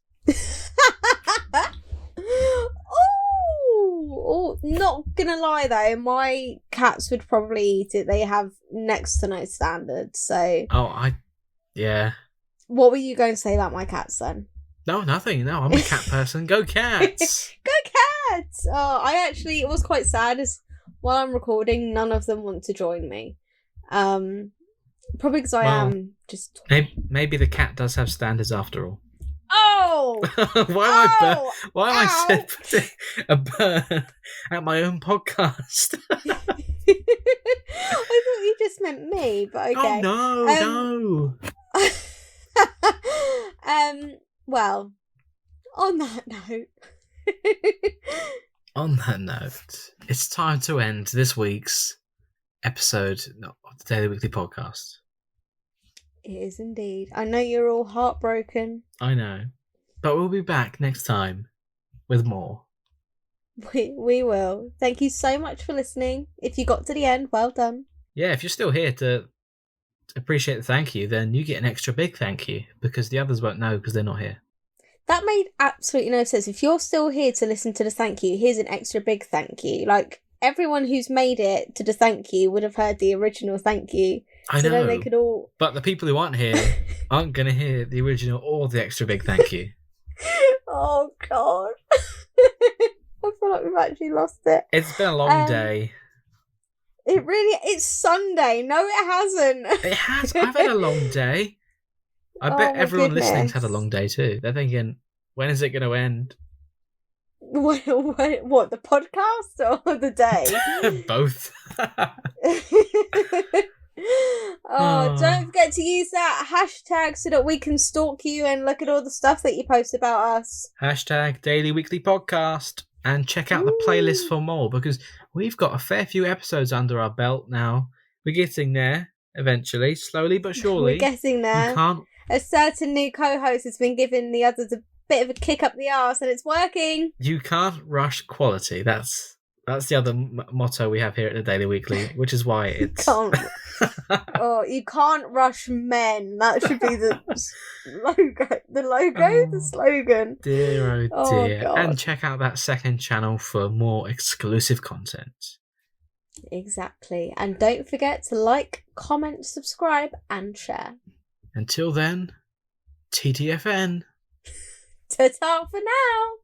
Not gonna lie though, my cats would probably eat it. They have next to no standards. So. Yeah. What were you going to say about my cats then? No, nothing. No, I'm a cat person. Go cats! Go cats! Oh, it was quite sad as while I'm recording, none of them want to join me. Probably because I am just... Maybe the cat does have standards after all. Oh! Why am I putting a burn at my own podcast? I thought you just meant me, but okay. Oh, no. Well, on that note... On that note, it's time to end this week's episode of the Daily Weekly Podcast. It is indeed. I know you're all heartbroken. I know. But we'll be back next time with more. We will. Thank you so much for listening. If you got to the end, well done. Yeah, if you're still here to appreciate the thank you, then you get an extra big thank you, because the others won't know because they're not here. That made absolutely no sense. If you're still here to listen to the thank you, here's an extra big thank you. Like, everyone who's made it to the thank you would have heard the original thank you. I know. Then they could all... But the people who aren't here aren't going to hear the original or the extra big thank you. Oh, God. I feel like we've actually lost it. It's been a long day. It's Sunday. No, it hasn't. It has. I've had a long day. I bet everyone listening's had a long day too. They're thinking, when is it going to end? What, the podcast or the day? Both. Don't forget to use that hashtag so that we can stalk you and look at all the stuff that you post about us. Hashtag Daily Weekly Podcast. And check out the playlist for more, because we've got a fair few episodes under our belt now. We're getting there eventually, slowly but surely. We're getting there. A certain new co-host has been giving the others a bit of a kick up the arse, and it's working. You can't rush quality. That's the other motto we have here at the Daily Weekly, which is why it's... You can't rush men. That should be the logo. The slogan. Dear, oh dear. God. And check out that second channel for more exclusive content. Exactly. And don't forget to like, comment, subscribe, and share. Until then, TTFN. Ta-ta for now.